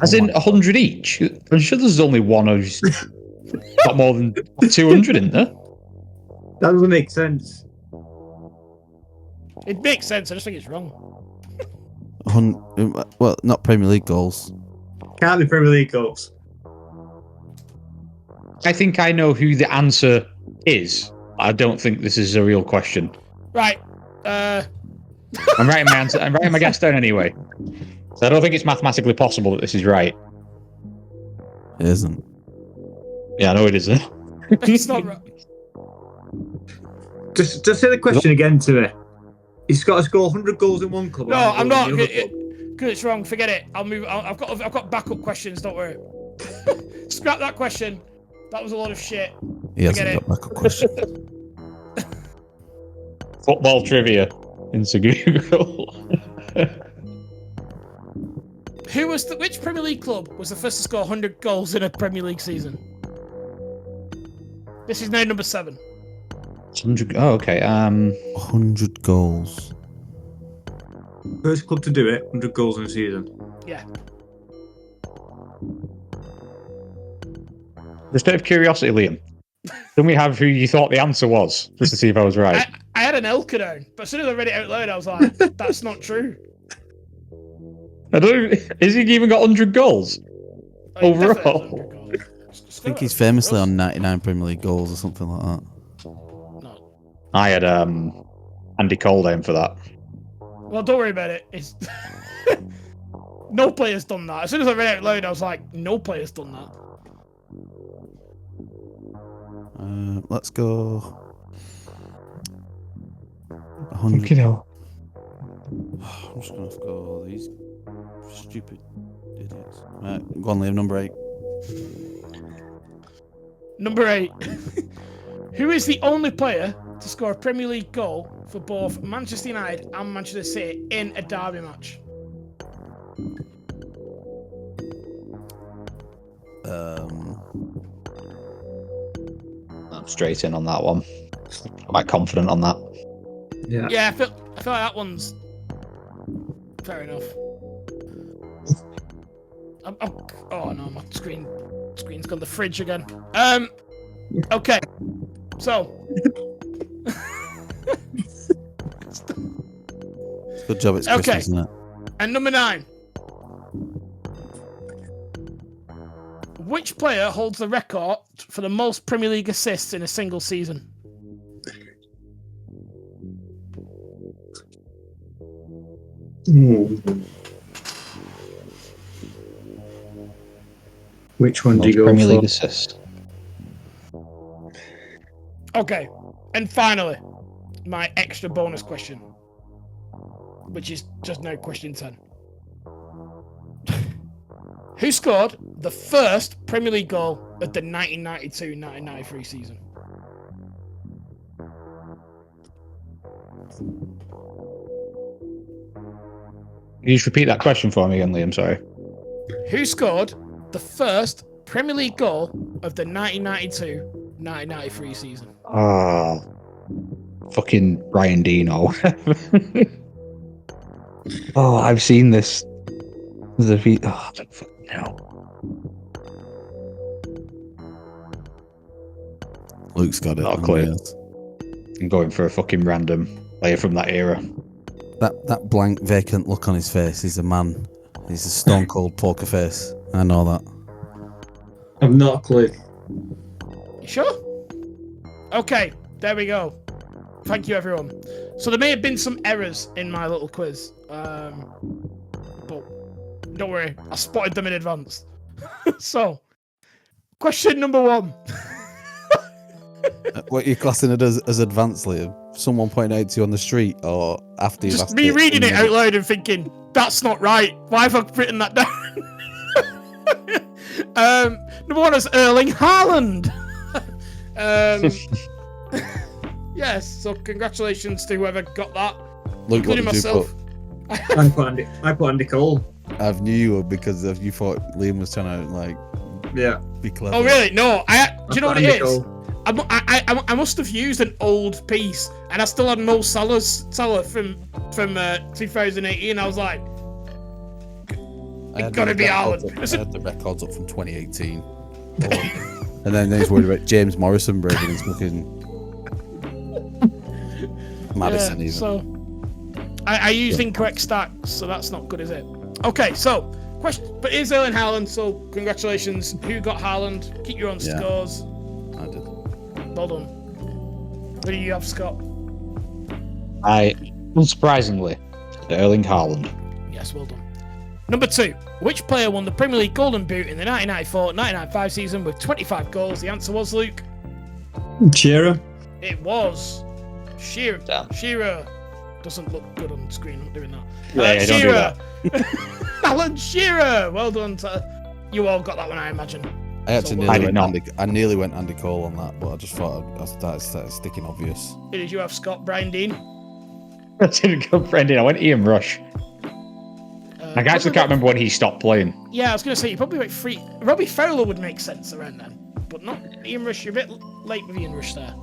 As in 100 each? I'm sure there's only one who's got more than 200 in there. That doesn't make sense. It makes sense. I just think it's wrong. Well, not Premier League goals. Can't be Premier League goals. I think I know who the answer is. I don't think this is a real question. Right. I'm writing my answer. I'm writing my guess down anyway. So I don't think it's mathematically possible that this is right. It isn't. Yeah, I know it isn't. It's not right. Just say the question again to me. He's got to score 100 goals in one club. No, I'm not. in the other club. Because it's wrong. Forget it. I'll move. I've got backup questions. Don't worry. Scrap that question. That was a lot of shit. He hasn't Forget got backup questions. Football trivia into Google. Which Premier League club was the first to score 100 goals in a Premier League season? This is now number 7. 100. Oh, okay. 100 goals. First club to do it, 100 goals in a season. Yeah. Just out of curiosity, Liam, can we have who you thought the answer was, just to see if I was right? I had an Elka down, but as soon as I read it out loud, I was like, "That's not true." I don't. Has he even got 100 goals Oh, he definitely has overall? 100 goals. I think he's famously on 99 Premier League goals or something like that. No. I had Andy Cole down for that. Well, don't worry about it. It's no player's done that. As soon as I read it out loud, I was like, "No player's done that." Let's go. 100. Fucking hell. I'm just gonna have to go these stupid idiots. Right, go on, Liam. Number 8. Number 8. Who is the only player to score a Premier League goal for both Manchester United and Manchester City in a derby match? I'm straight in on that one. I'm quite confident on that. Yeah. Yeah, I feel like that one's fair enough. Oh no, my screen's gone the fridge again. Okay, so Good job, it's Okay. Christmas, isn't it? and number 9. Which player holds the record for the most Premier League assists in a single season? Ooh. Which one do you go Premier for? League assist. Okay, and finally, my extra bonus question, which is just now question 10. Who scored the first Premier League goal of the 1992-1993 season? Can you just repeat that question for me again, Liam? Sorry. Who scored the first Premier League goal of the 1992-1993 season? Ah, fucking Ryan Dino. Oh, I've seen this. I don't fucking know. Luke's got it. Not a clue. I'm going for a fucking random player from that era. That blank, vacant look on his face. He's a man. He's a stone cold poker face. I know that. I've not a clue. You sure? Okay, there we go. Thank you, everyone. So there may have been some errors in my little quiz, but don't worry, I spotted them in advance. So, question number 1. What are you classing it as advanced, Liam? Someone pointing out to you on the street, or after you've Just asked me it reading in it the- out loud and thinking, that's not right. Why have I written that down? Number 1 is Erling Haaland. Yes. So congratulations to whoever got that, Luke, what including did you myself. put? I put Andy Cole. I've knew you would because you thought Liam was trying to like Yeah. be clever. Oh really? No. Do you know what it Andy is? Cole. I must have used an old piece, and I still had Mo Salah from 2018. I was like, it's gotta be Haaland. I had the records up from 2018. And then he's worried about James Morrison breaking his fucking Madison even. So I used incorrect stacks, so that's not good, is it? Okay, so question, but here's Erling Haaland. So congratulations. Who got Haaland? Keep your own scores. I did. Well done. What do you have, Scott? I, unsurprisingly, Erling Haaland. Yes, well done. Number 2. Which player won the Premier League Golden Boot in the 1994-1995 season with 25 goals? The answer was Luke. Shearer. It was Shearer. Damn. Shearer doesn't look good on screen. I'm doing that. Yeah, don't do that. Alan Shearer. Well done. You all got that one, I imagine. I actually I did not. nearly went Andy Cole on that, but I just thought I started sticking obvious. Who did you have, Scott? Brian Dean? I didn't go Brendan. I went Ian Rush. I actually can't remember when he stopped playing. Yeah, I was going to say, you probably went free. Robbie Fowler would make sense around then, but not Ian Rush. You're a bit late with Ian Rush there.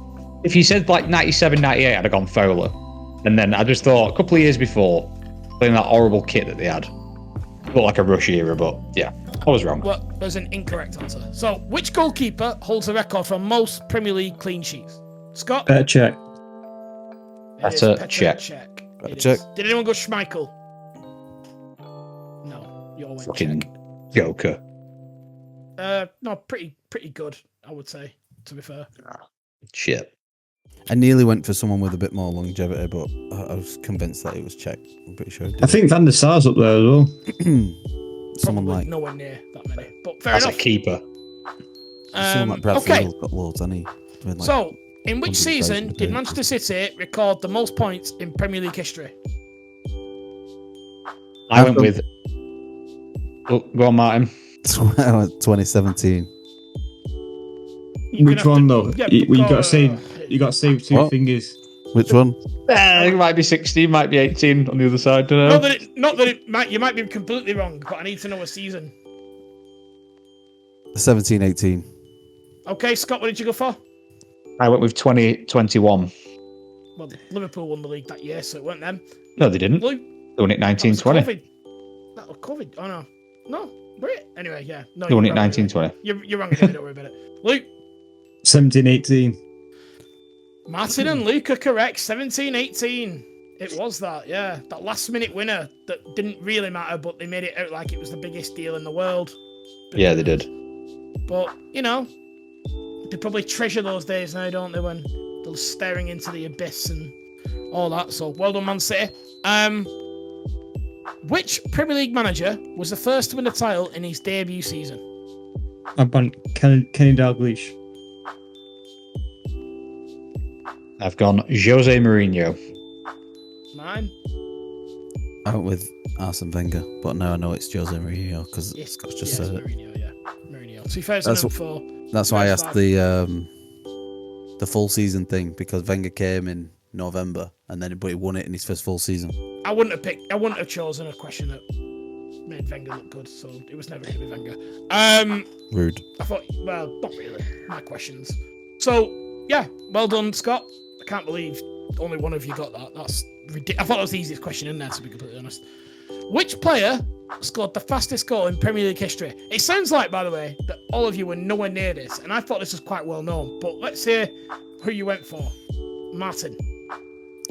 If you said like 97, 98, I'd have gone Fowler. And then I just thought, a couple of years before, playing that horrible kit that they had. Looked like a Rush era, but yeah, I was wrong. Well, there's an incorrect answer. So, which goalkeeper holds the record for most Premier League clean sheets? Scott? Better check. It is Petr Petr Cech. It Cech. is. Did anyone go Schmeichel? No, you all went Fucking Cech. Joker. No, pretty good, I would say, to be fair. Shit. I nearly went for someone with a bit more longevity, but I was convinced that it was Czech. I'm pretty sure. I think Van der Sar's up there as well. Someone Probably like nowhere near that many, but fair As enough. a keeper. someone like Brad Okay. Field's got loads, hasn't he? Like, So, in which 100,000 season did points. Manchester City record the most points in Premier League history? I went with. Oh, go on, Martin. 2017. You're Which gonna have one to- though? yeah, You got to say because- you got to say with two What? fingers. Which one? It might be 16, might be 18 on the other side. Don't know. Not that it might. You might be completely wrong, but I need to know a season. 17-18. Okay, Scott, what did you go for? I went with 2021. Well, Liverpool won the league that year, so it weren't them. No, they didn't. Luke, They won it that was 1920. COVID. That was COVID. Oh no, no, were it? Anyway, yeah, no. They won you're it wrong 1920. anyway. You're wrong. Anyway, don't worry about it. Luke, 17-18. Martin and Luke are correct. 17-18. It was that, yeah. That last minute winner that didn't really matter, but they made it out like it was the biggest deal in the world. Yeah, they did. But, you know, they probably treasure those days now, don't they, when they're staring into the abyss and all that. So, well done, Man City. Which Premier League manager was the first to win the title in his debut season? I've gone Kenny Dalglish. I've gone Jose Mourinho. Mine? I went with Arsene Wenger, but now I know it's Jose Mourinho because Yes, Scott's just yes, said it. Mourinho, yeah. Mourinho. 2004. That's why I asked 2005. the full season thing, because Wenger came in November but he won it in his first full season. I wouldn't have chosen a question that made Wenger look good, so it was never going to be Wenger. Rude. I thought, well, not really. My questions. So, yeah, well done, Scott. I can't believe only one of you got that. That's ridiculous. I thought that was the easiest question in there, to be completely honest. Which player scored the fastest goal in Premier League history? It sounds like, by the way, that all of you were nowhere near this, and I thought this was quite well known. But let's hear who you went for. Martin.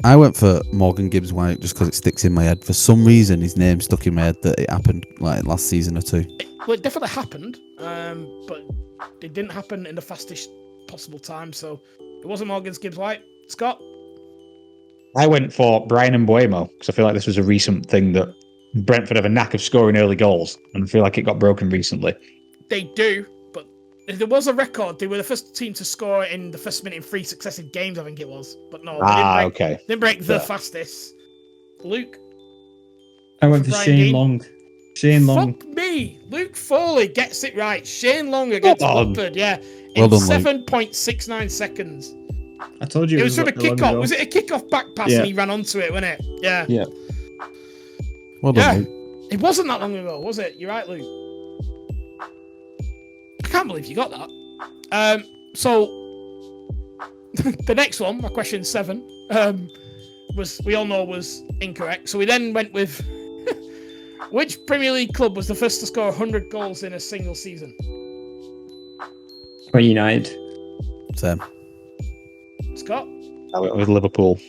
I went for Morgan Gibbs White just because it sticks in my head. For some reason, his name stuck in my head that it happened like last season or two. Well, it definitely happened, but it didn't happen in the fastest possible time, so it wasn't Morgan Gibbs White. Scott? I went for Brian Mbuemo because I feel like this was a recent thing that Brentford have a knack of scoring early goals, and I feel like it got broken recently. They do, but if there was a record, they were the first team to score in the first minute in 3 successive games, I think it was. But no, Okay. Didn't break the Yeah. fastest. Luke? I went for Brian Shane Dean. Long. Shane Long. Fuck me! Luke Foley gets it right. Shane Long against Come on. Watford, yeah. Well In done, Luke. 7.69 seconds. I told you It was from a long kick-off. ago. Was it a kick-off back pass Yeah. and he ran onto it, wasn't it? Yeah. Yeah. Well Yeah. done, Luke. It wasn't that long ago, was it? You're right, Luke. I can't believe you got that. So the next one, my question 7, was incorrect. So we then went with which Premier League club was the first to score 100 goals in a single season? United. Same. Scott, I went with Liverpool.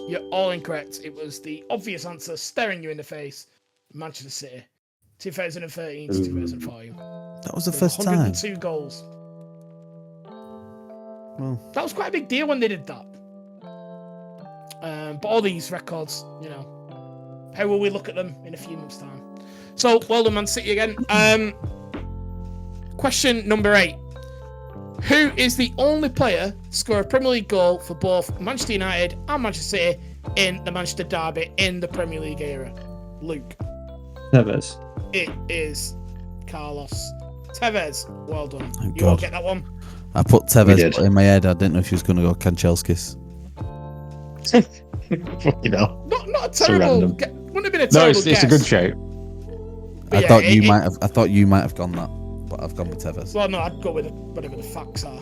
you're all incorrect. It was the obvious answer staring you in the face. Manchester City, 2013 to 2014. That was the first time. 102 goals. Well, That was quite a big deal when they did that. But all these records, you know, how will we look at them in a few months' time? So, well done, Man City again. Question number 8. Who is the only player to score a Premier League goal for both Manchester United and Manchester City in the Manchester Derby in the Premier League era? Luke. Tevez. It is Carlos Tevez. Well done. Thank You all God. get that one? I put We Tevez did. but in my head. I didn't know if she was going to go Kanchelskis. You know. Not a So terrible. random. Wouldn't have been a No, terrible it's guess. a good shout. But I yeah, thought you it- might have. I thought you might have gone that, but I've gone with Tevez. Well, no, I'd go with whatever the facts are.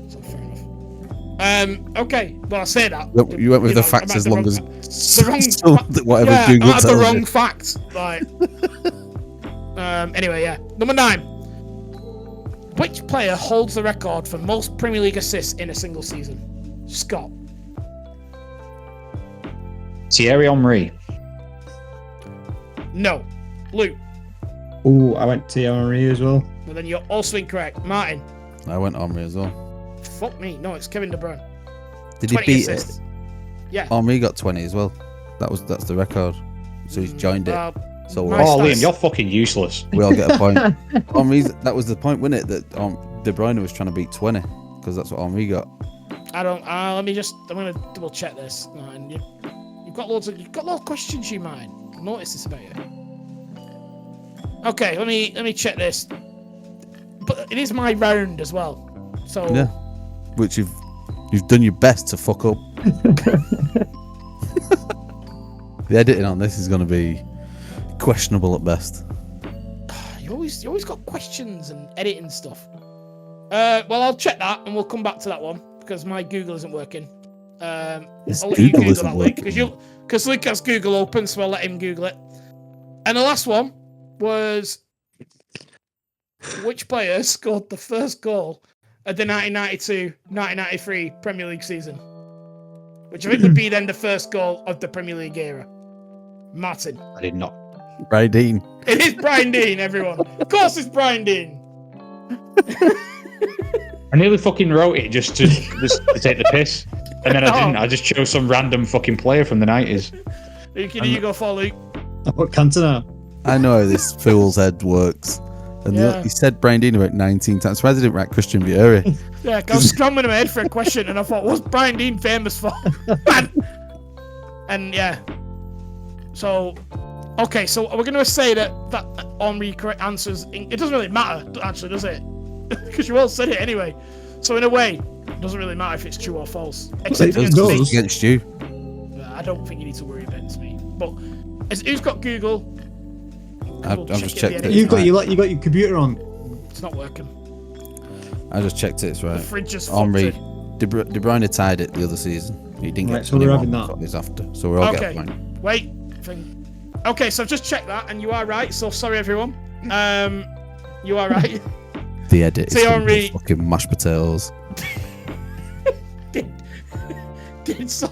So fair enough. Okay. Well, I say that. You went with you the know, facts I'm as at long the as wrong so fa- that whatever yeah, Google I had the tells wrong you. fact. Like. Anyway, yeah. Number 9. Which player holds the record for most Premier League assists in a single season? Scott. Thierry Henry. No. Luke. Oh, I went Thierry Henry as well. Well, then you're also incorrect. Martin. I went Omri as well. Fuck me. No, it's Kevin De Bruyne. Did he 20 beat assists. it? Yeah. Omri got 20 as well. That's the record. So he's joined it. So we're Nice, Oh, nice. Liam, you're fucking useless. we all get a point. Omri's, that was the point, wasn't it? That De Bruyne was trying to beat 20 because that's what Omri got. I don't. I'm gonna double check this. And you've got loads of questions, you might notice this about you. Okay, let me check this. But it is my round as well. So Yeah, which you've done your best to fuck up. The editing on this is going to be questionable at best. you always got questions and editing stuff. Well, I'll check that and we'll come back to that one because my Google isn't working. His I'll let you Google Google isn't that, Luke, working. because Luke has Google open, so I'll let him Google it. And the last one was which player scored the first goal of the 1992-1993 Premier League season? Which I think would be then the first goal of the Premier League era. Martin. I did not. Right, Dean. It is Brian Dean, everyone. Of course it's Brian Dean. I nearly fucking wrote it just to take the piss. And then I didn't. I just chose some random fucking player from the 90s. Who can you go for, Luke? I put Cantona. I know how this fool's head works. And Yeah. he said Brian Dean about 19 times. Why did it write Christian Vieri? Yeah, I was scrambling in my head for a question and I thought, what's Brian Dean famous for? and yeah. So, okay, so we're going to say that Henri correct answers. It doesn't really matter, actually, does it? Because you all said it anyway. So, in a way, it doesn't really matter if it's true or false. Except It against does. me. It's against you. I don't think you need to worry against me. But who's got Google? I've We'll just check it at checked the it. end. You got your computer on. It's not working. I just checked it. It's The right. fridge just Henri, fucked De Bruyne tied it the other season. He didn't Right, get so we're 21. having that. That's what he's after. So we're all Okay. getting a point. Wait. Okay, so I've just checked that, and you are right. So sorry, everyone. You are right. The edit is See, gonna be Henri- fucking mashed potatoes. Did so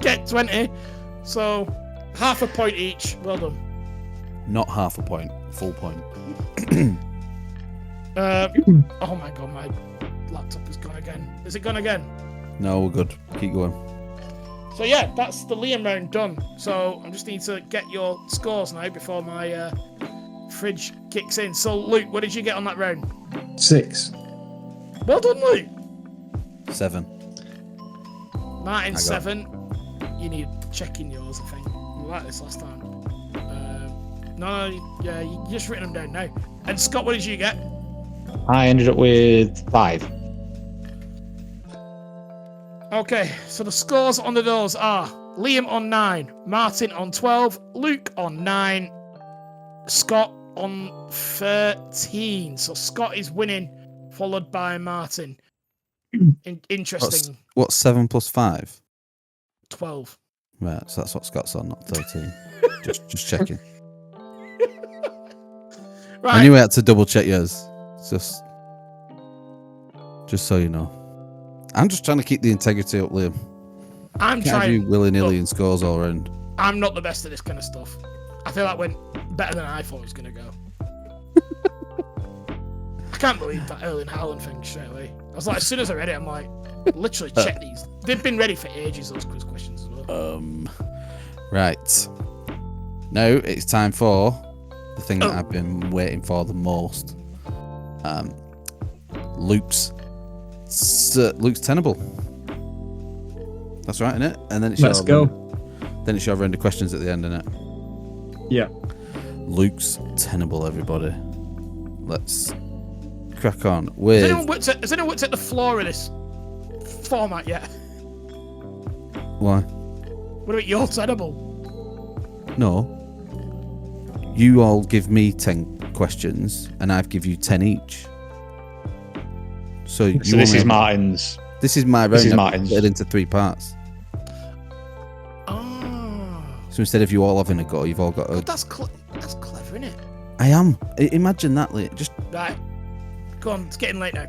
get 20. So half a point each. Well done. Not half a point, full point. Oh my god, my laptop is gone again. Is it gone again? No, we're good. Keep going. So yeah, that's the Liam round done. So I just need to get your scores now before my fridge kicks in. So Luke, what did you get on that round? 6. Well done, Luke. 7. Martin, I got- 7. You need checking yours, I think. You like this last time. No, yeah, you just written them down now. And Scott, what did you get? I ended up with 5. Okay, so the scores on the doors are Liam on 9, Martin on 12, Luke on 9, Scott on 13. So Scott is winning, followed by Martin. Interesting. What's 7 plus 5? 12. Right, so that's what Scott's on, not 13. just checking. Right. I knew I had to double check yours. Just so you know. I'm just trying to keep the integrity up, Liam. I'm Can't trying. do willy-nilly and scores all around. I'm not the best at this kind of stuff. I feel that went better than I thought it was going to go. I can't believe that Erling Haaland thing straight away. I was like, as soon as I read it, I'm like, literally check these. They've been ready for ages, those quiz questions as well. Right. Now it's time for the thing that I've been waiting for the most. Luke's Tenable. That's right, innit? And then it's Let's go. Then it's your round of questions at the end, innit? Yeah. Luke's Tenable, everybody. Let's crack on with. Has anyone looked at the floor of this format yet? Why? What about your Tenable? No. You all give me 10 questions, and I've give you 10 each. So this is Martin's. This is my round. This is Martin's. Split it into 3 parts. Oh. So instead of you all having a go, you've all got a. That's clever, isn't it? I am. Imagine that, just Right. Go on, it's getting late now.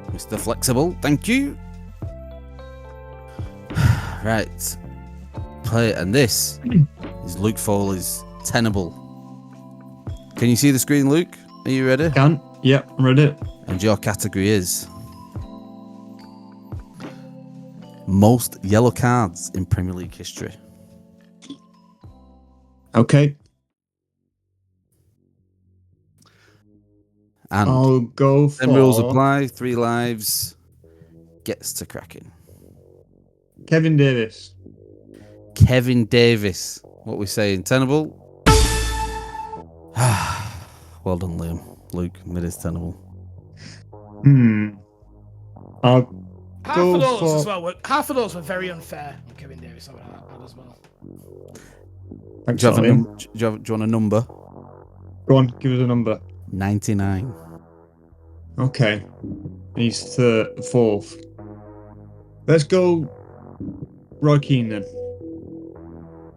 Mr. Flexible. Thank you. Right. Play it, and this is Luke Foley's Tenable. Can you see the screen, Luke? Are you ready? Can. Yep, I'm ready. And your category is most yellow cards in Premier League history. Okay. And I'll go for. them rules apply. 3 lives. Gets to cracking. Kevin Davis. Kevin Davis. What we saying? Tenable. Well done, Liam. Luke, it is tenable. I'll Half go of those for. as well. Half of those were very unfair on Kevin Davis. I would add as well. Thanks, Do you, have a Liam. do you want a number? Go on, give us a number. 99. Okay. He's fourth. Let's go Roy Keane then.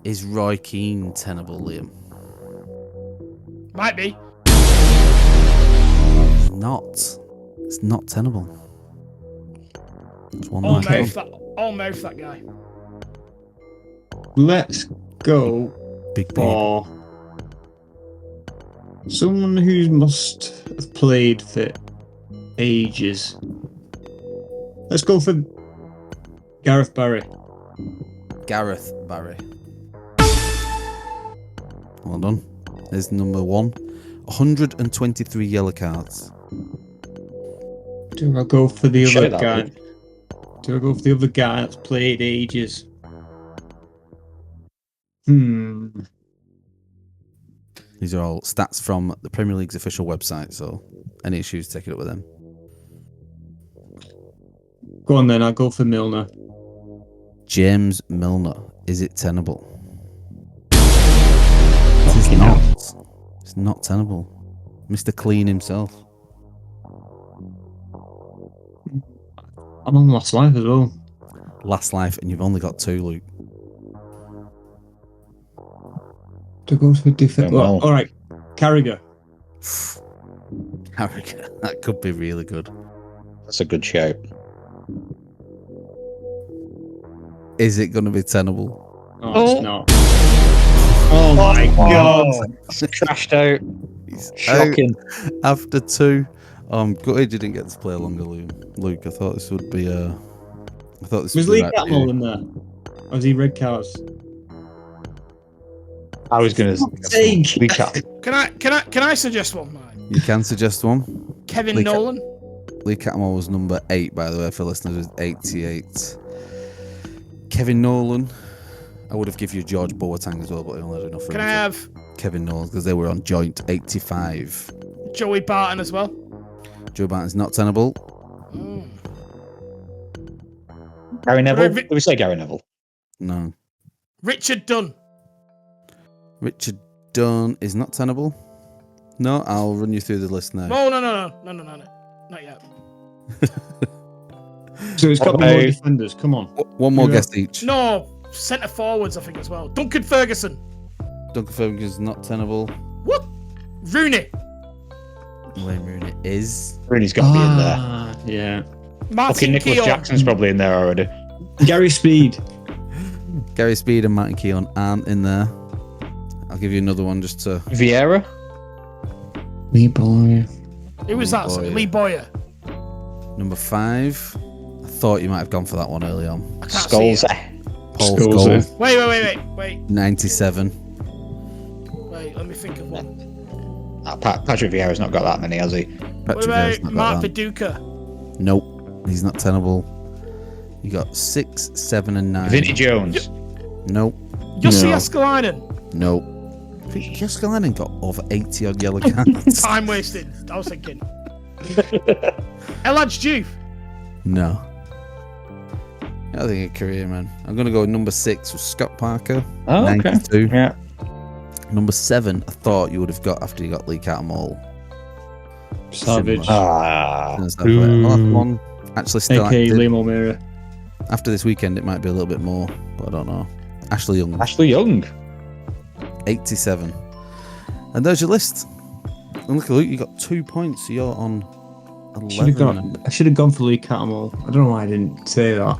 Is Roy Keane tenable, Liam? Might be. It's not. It's not tenable. It's one All line. mouth that guy. Let's go Big beard. for someone who must have played for ages. Let's go for Gareth Barry. Gareth Barry. Well done. There's number 1. 123 yellow cards. Do I go for the Share other that, guy? Luke. Do I go for the other guy that's played ages? Hmm. These are all stats from the Premier League's official website, so any issues, take it up with them. Go on then, I'll go for Milner. James Milner. Is it tenable? It's not. It's not tenable. Mr. Clean himself. I'm on Last Life as well. Last life, and you've only got 2, Luke. To go for different. Yeah, well. All right, Carragher. Carragher. That could be really good. That's a good shout. Is it going to be tenable? Oh, it's not. Oh my god! It's crashed out. He's Shocking. out after 2. I'm gutted you didn't get to play longer, Luke. I thought this would be Was Lee Catmull in there? Or was he red cards? I was going to recap. Can I suggest one, mate? You can suggest one. Kevin Lee Nolan. Lee Catmull was number 8, by the way, for listeners, with 88. Kevin Nolan. I would have given you George Boateng as well, but I only had enough for Can him. I have Kevin Nolan, because they were on joint 85. Joey Barton as well? Joe Barton's not tenable. Gary Neville? Right, Did we say Gary Neville? No. Richard Dunn. Richard Dunn is not tenable. No, I'll run you through the list now. No, not yet. So it's got to be more defenders. Come on. One more guess each. No, centre forwards, I think, as well. Duncan Ferguson. Duncan Ferguson is not tenable. What? Rooney. Wayne Rooney is. Rooney's got to be in there. Yeah. Martin Okay, Nicholas Keown. Jackson's probably in there already. Gary Speed. Gary Speed and Martin Keown aren't in there. I'll give you another one just to. Vieira? Lee Boyer. Who was that? Sorry, Lee Boyer. Number 5. I thought you might have gone for that one early on. I can't see Skulls. it. Paul Scholes. Scholes, Wait. 97. Wait, let me think of one. Patrick Vieira's not got that many, has he? What Patrick Vieira's about not Mark got that. Viduka? Nope, he's not tenable. You got 6, 7, and 9. Vinnie Jones. Nope, Jussi No. Askelainen. nope. I think Jeskalainen got over 80 odd yellow cards. Time wasted. I was thinking. Elhadj Diouf. No. I think a career, man. I'm going to go with number 6 with Scott Parker. Oh, okay. 92. Yeah. Number 7, I thought you would have got after you got Lee Catamall. Savage. Ah. Last one, actually still A.K.A. active. Liam O'Meara. After this weekend, it might be a little bit more, but I don't know. Ashley Young, Ashley Young. 87. And there's your list. And look at Luke, you got 2 points, so you're on 11. I should have gone for Lee Catamall. I don't know why I didn't say that.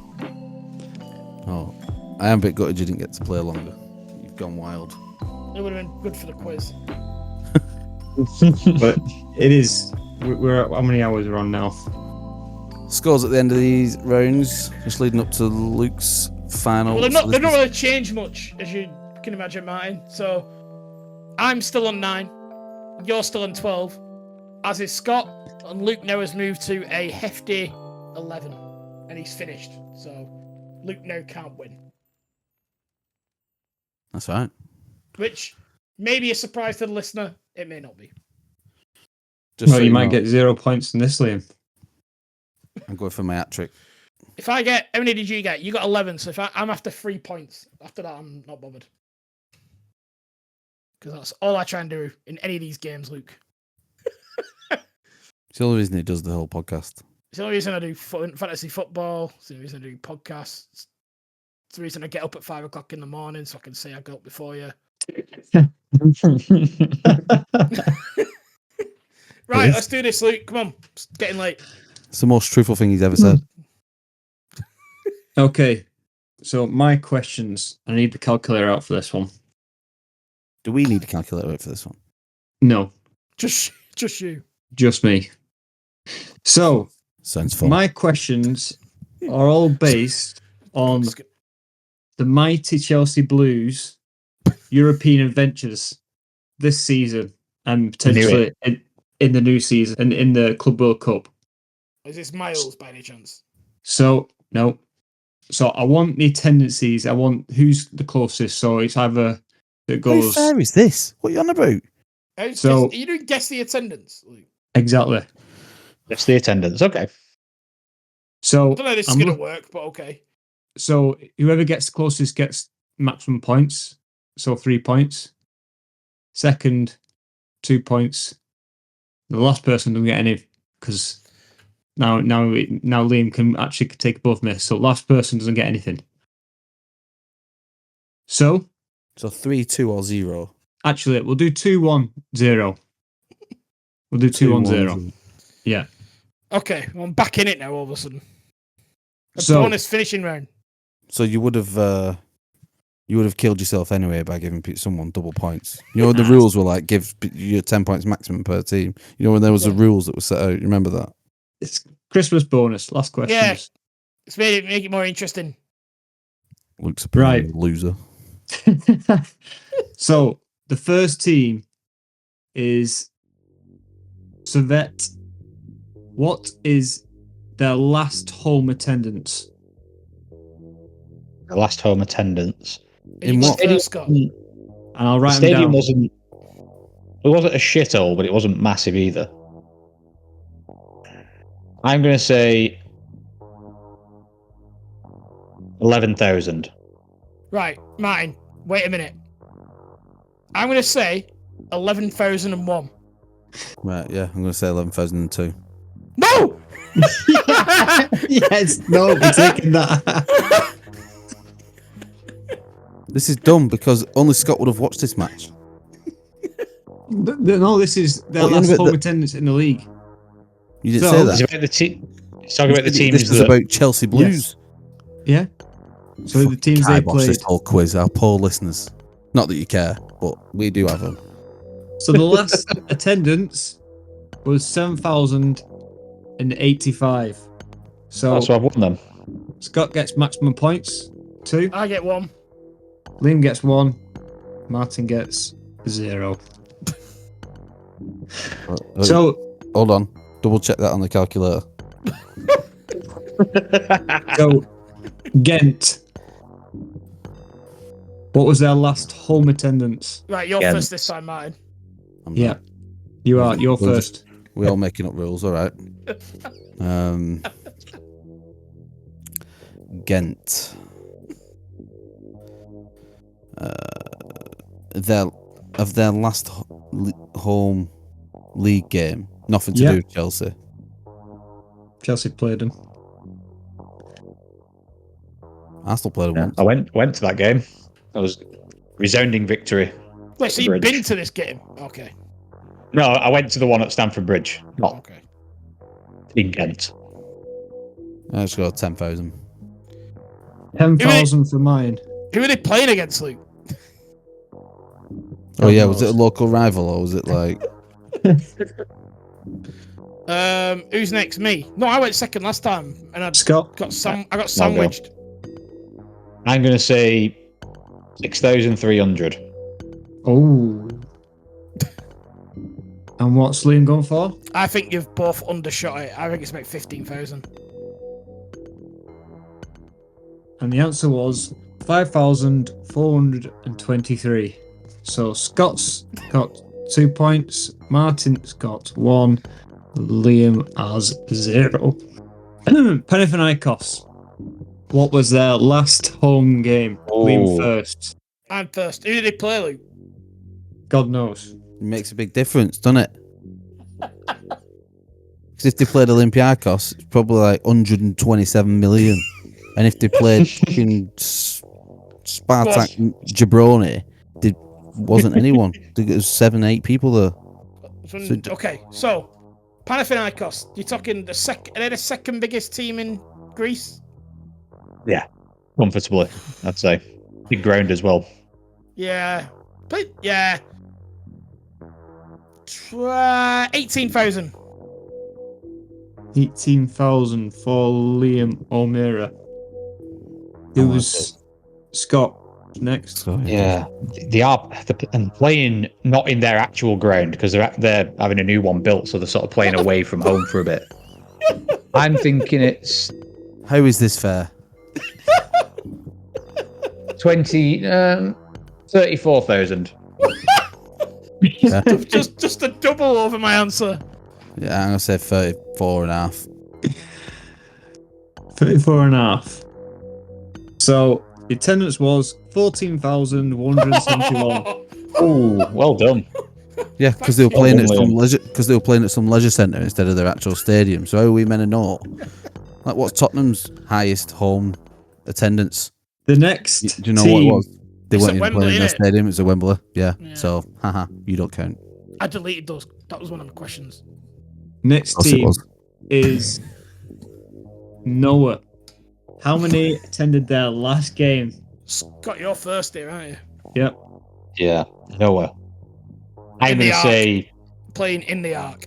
Oh, I am a bit gutted you didn't get to play longer. You've gone wild. It would have been good for the quiz. But it is. We're how many hours are on now? Scores at the end of these rounds, just leading up to Luke's final. Well, So they've not this really changed much, as you can imagine, Martin. So I'm still on 9. You're still on 12. As is Scott. And Luke now has moved to a hefty 11. And he's finished. So Luke now can't win. That's right. Which may be a surprise to the listener. It may not be. Just Well, so you might know, get 0 points in this, Liam. I'm going for my hat trick. If I get... How many did you get? You got 11. So if I'm after 3 points. After that, I'm not bothered. Because that's all I try and do in any of these games, Luke. It's the only reason he does the whole podcast. It's the only reason I do fantasy football. It's the only reason I do podcasts. It's the reason I get up at 5 o'clock in the morning so I can say I got up before you. Right, Yes. let's do this, Luke. Come on. It's getting late. It's the most truthful thing he's ever said. Okay. So my questions. I need the calculator out for this one. Do we need a calculator for this one? No, Just you. just me. So Sounds fun. my questions are all based on the mighty Chelsea Blues European adventures this season and potentially in the new season and in the Club World Cup. Is this Miles by any chance? So no. So I want the tendencies. I want who's the closest. So it's either that How goes fair is this? What are you on about? So- Are you doing guess the attendance, Luke? exactly. That's the attendance. Okay. So I don't know how this is I'm going to look- work, but okay. So whoever gets closest gets maximum points. So 3 points. Second, 2 points. The last person doesn't get any because now Liam can actually take both miss. So last person doesn't get anything. So So 3, 2, or 0. actually, we'll do 2-1-0. We'll do 2-1-0. Yeah. Okay, well, I'm back in it now all of a sudden. A So- bonus finishing round. So you would have killed yourself anyway by giving someone double points. You know the rules were like give you 10 points maximum per team. You know when there was the rules that were set out. You remember that? It's Christmas bonus. Last question. Yeah. It's made make it more interesting. Luke's a Right. loser. So the first team is Servette. What is their last home attendance? The last home attendance. In You go what- first, Scott? And I'll The write them stadium down. wasn't. It wasn't a shithole, but it wasn't massive either. I'm going to say 11,000. Right, Martin, wait a minute. I'm going to say 11,001. Right, yeah, I'm going to say 11,002. No! Yes, no, we're taking that. This is dumb because only Scott would have watched this match. No, this is their What, last about home the- attendance in the league. You didn't So- say It's that. about the It's talking about the teams This was that. about Chelsea Blues. Yeah. So the teams they Kibosh this played. whole quiz, our poor listeners. Not that you care, but we do have them. So the last attendance was 7,085. So That's why I've won them. Scott gets maximum points, 2. I get 1. Liam gets 1. Martin gets 0. So Hold on. Double check that on the calculator. So, Ghent. What was their last home attendance? Right, you're Yeah. first this time, Martin. I'm Yeah, not- you are. You're We'll first. We're all making up rules, all right. Ghent. Their last home league game. Nothing to Yeah. do with Chelsea. Chelsea played them. Arsenal played them once. I went to that game. That was resounding victory. Wait, so you've Bridge. been to this game? Okay. No, I went to the one at Stamford Bridge, not Okay. in Ghent. I just got 10,000. 10,000 for mine. Who are they playing against, Luke? Oh yeah, was it a local rival or was it like? Who's next? Me? No, I went second last time, and I Scott. got I got I'll go. sandwiched. I'm going to say 6,300. Oh. And what's Liam going for? I think you've both undershot it. I think it's about 15,000. And the answer was 5,423. So Scott's got 2 points, Martin's got 1, Liam has 0. Panathinaikos. What was their last home game? Liam Oh. first. I'm first. Who did they play, Luke? God knows. It makes a big difference, doesn't it? Because if they played Olympiacos, it's probably like 127 million. And if they played fucking Spartak Jabroni, there wasn't anyone. There was 7-8 people there. Okay, so Panathinaikos. You're talking the second. Are they the second biggest team in Greece? Comfortably, I'd say. Big ground as well. Yeah. Yeah. 18,000. 18,000 for Liam O'Meara. It was Scott next. So, Yeah, and playing not in their actual ground because they're having a new one built, so they're sort of playing away from home for a bit. I'm thinking it's How is this fair? 34,000. Yeah, just a double over my answer. yeah, I'm gonna say 34 and a half. 34 and a half. So the attendance was 14,171. Oh, well done. Yeah, because they were playing at Liam. some leisure centre instead of their actual stadium. So how are we meant to know? Like, what's Tottenham's highest home attendance? The next Do you know team, what it was? They It's weren't at even Wembley, playing in their innit? stadium. It was at Wembley. Yeah. Yeah. So, haha, you don't count. I deleted those. That was one of the questions. next Of course it team was. is Noah. How many attended their last game? Scott, you're first here, aren't you? Yep. Yeah, Noah. I'm In going the to say Playing in the Arc.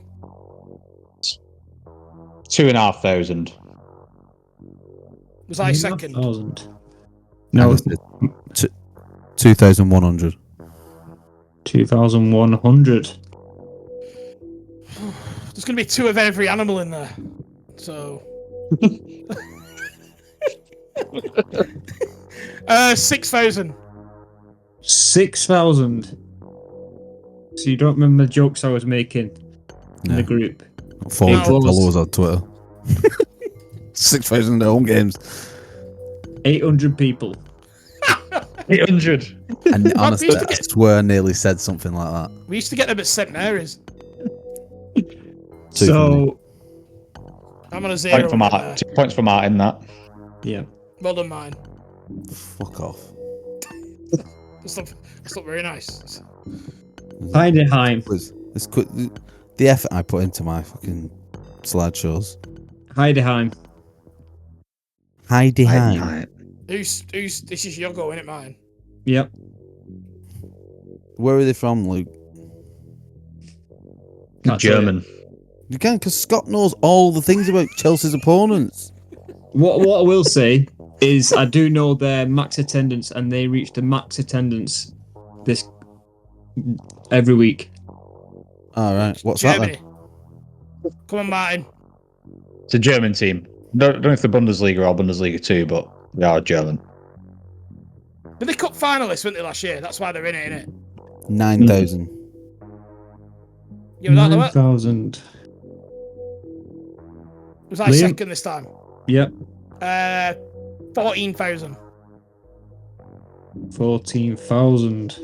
2,500. Was I second? 1,000. No, No, 2,100. 2,100. There's going to be 2 of every animal in there. So. 6,000. 6,000. So you don't remember the jokes I was making in No. the group? 400 No. followers on Twitter. 6,000 home games. 800 people. 800. And honestly, used to I get- swear I nearly said something like that. We used to get them at St Mary's. So, I'm on a 0. Point for Martin. 2 points for Martin, that. yeah. Well done, mine. Fuck off. It's not very nice. Heideheim. The effort I put into my fucking slideshows. Heideheim. Heideheim. Who's this is your go, isn't it, mine? Yep. Where are they from, Luke? Can't tell German. You can, because Scott knows all the things about Chelsea's opponents. What I will say is I do know their max attendance, and they reach the max attendance this every week. All right. What's Germany. that Come on, Martin. It's a German team. Don't know if the Bundesliga or Bundesliga 2, but they are German. But they cup finalists, weren't they, last year? That's why they're in it, innit? then? 9,000. You were that lower? 9,000. Was I Liam? second this time? Yep. 14,000. 14,000.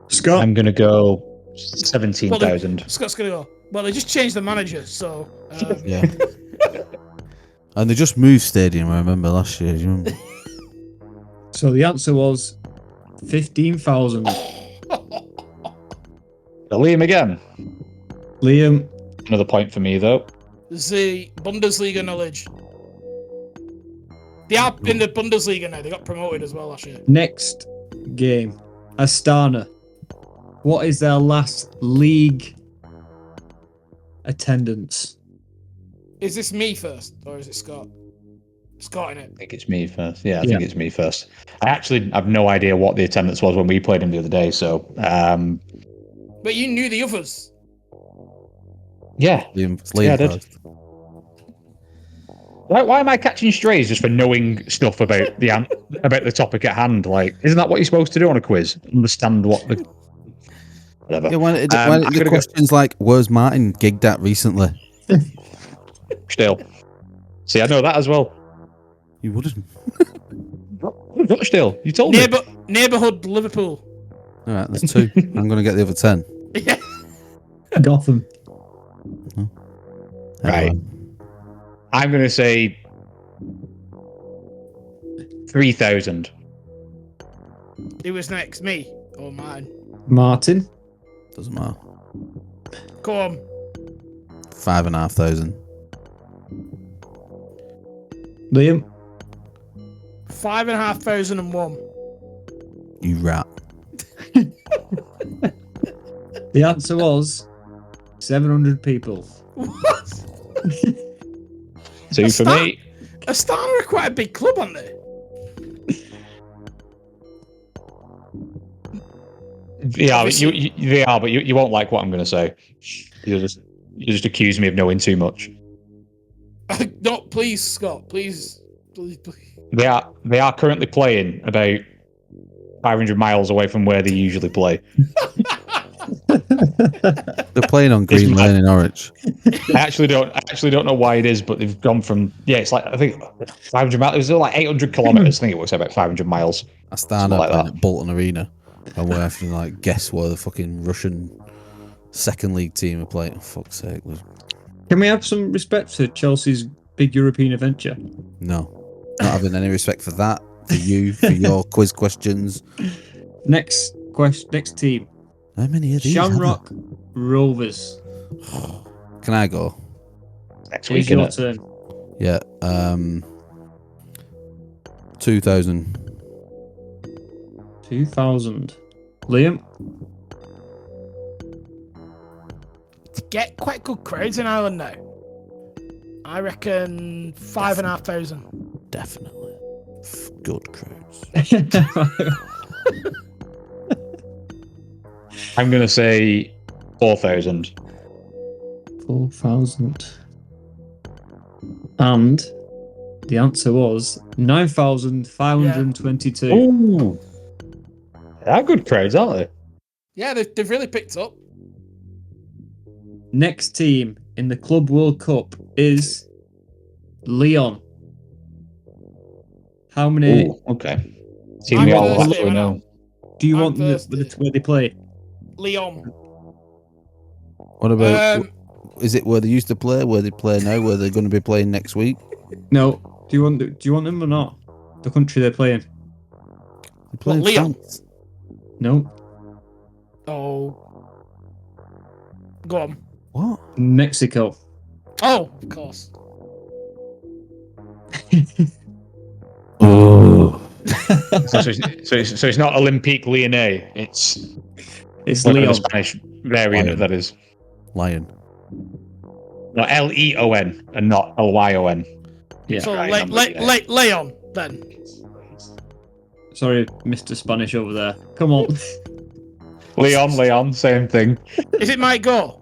Scott. I'm going to go 17,000. Scott's gonna go. Well, they just changed the manager, so Yeah. And they just moved stadium, I remember, last year. Do you remember? So the answer was 15,000. Liam again. Liam. Another point for me, though. the Bundesliga knowledge. They are in the Bundesliga now. They got promoted as well last year. Next game. Astana. What is their last league attendance? Is this me first, or is it Scott? Scott in it. I think it's me first. Yeah, I think it's me first. I actually have no idea what the attendance was when we played him the other day, so... But you knew the others. Yeah. Liam I did. first. Why am I catching strays just for knowing stuff about the topic at hand? Like, isn't that what you're supposed to do on a quiz? Understand what the... Whatever. Yeah, when I'm the gonna question's like, where's Martin gigged at recently? Still. See, I know that as well. You wouldn't. Still, you told me. Neighbourhood Liverpool. All right, there's two. I'm going to get the other 10. Yeah. Gotham. Right. I'm going to say 3,000. Who was next? Me or mine? Martin. Doesn't matter. Come on. 5,500. Liam. 5,501. You rat. The answer was 700 people. What? 2 for me. Astana are quite a big club, aren't they? Yeah, but they are, but you won't like what I'm going to say. You just accuse me of knowing too much. No, please, Scott. Please. They are currently playing about 500 miles away from where they usually play. They're playing on Green Lane in Norwich. I actually don't know why it is, but they've gone from it's like I think 500 miles. It was like 800 kilometers. I think it was about 500 miles. Astana like playing that. at Bolton Arena, and we're having to guess where the fucking Russian second league team are playing. Oh, fuck's sake! Can we have some respect for Chelsea's big European adventure? No, not having any respect for that. For you, for your quiz questions. Next team. How many of these? Shamrock Rovers. Can I go? Next It's week, your innit? turn. Yeah. 2,000. 2,000. Liam. To get quite good crowds in Ireland now. I reckon 5,500. Definitely. Good crowds. I'm going to say 4,000. 4,000. And the answer was 9,522. Ooh. They're good crowds, aren't they? Yeah, they've really picked up. Next team in the Club World Cup is Leon. How many? Ooh, okay. Team I'm we all first actually here, know. Do you I'm want the, first where they play? Leon. What about? Um, Is it where they used to play? Where they play now? Where they're going to be playing next week? No. Do you want them or not? The country they're playing? They play in Leon? France. No. oh. Go on. What? Mexico. Oh, of course. Oh. So it's not Olympique Lyonnais. It's It's whatever the Leon. Spanish variant of that is. Lion. No, Leon and not Lyon. Yeah. So Right, Leon then. Sorry, Mr. Spanish over there. Come on. Leon, same thing. Is it my go?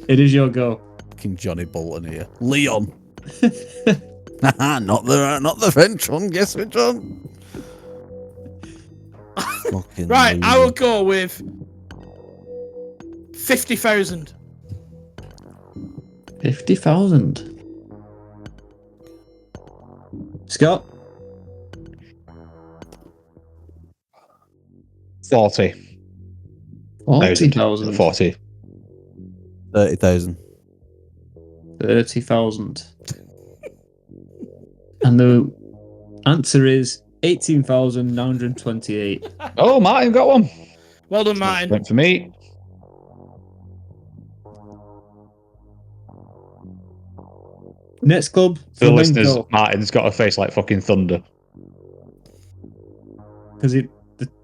It is your go. Fucking Johnny Bolton here. Leon. not the French one. Guess which one? Fucking Right, I loser. will go with 50,000. 50,000. Scott? 40. 40,000. 40. 30,000. 30,000. And the answer is 18,928. Oh, Martin got one. Well done, Martin. Went for me. Next club, For the listeners, Flamengo. Martin's got a face like fucking thunder. Because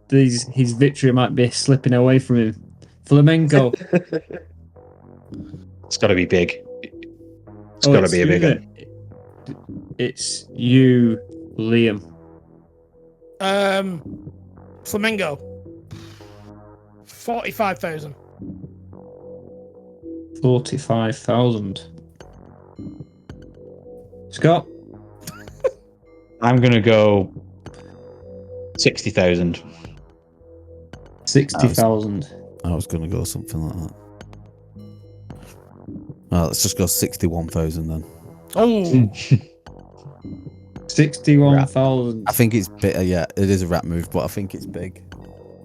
his victory might be slipping away from him. Flamengo. It's got to be big. It's got to be a big one. It's you, Liam. Flamingo. 45,000. 45,000. Scott? I'm going to go 60,000. 60,000. I was going to go something like that. Well, let's just go 61,000 then. Oh, 61,000. I think it's big. Yeah, it is a rap move, but I think it's big.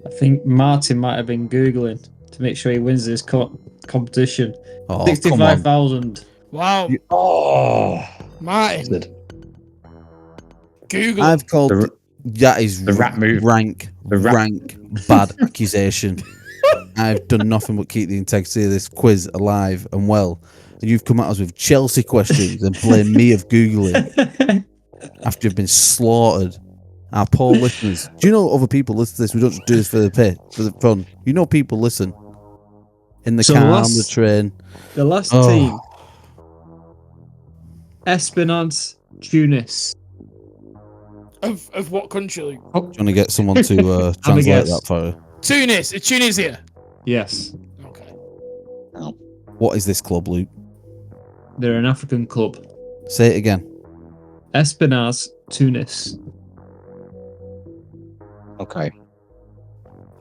I think Martin might have been Googling to make sure he wins this competition. Oh, come on. 65,000. wow. Oh, Martin. Google. I've called that is the rap move. rank bad accusation. I've done nothing but keep the integrity of this quiz alive and well, and you've come at us with Chelsea questions and blame me of Googling after you've been slaughtered. Our poor listeners. Do you know other people listen to this? We don't just do this for the fun. You know people listen in the car, on the train. The last team. Esperance Tunis. Of what country? Luke? Do you want to get someone to translate guess. that for you? Tunis. Tunisia. Yes. Okay. What is this club, Luke? They're an African club. Say it again. Esperance Tunis. Okay.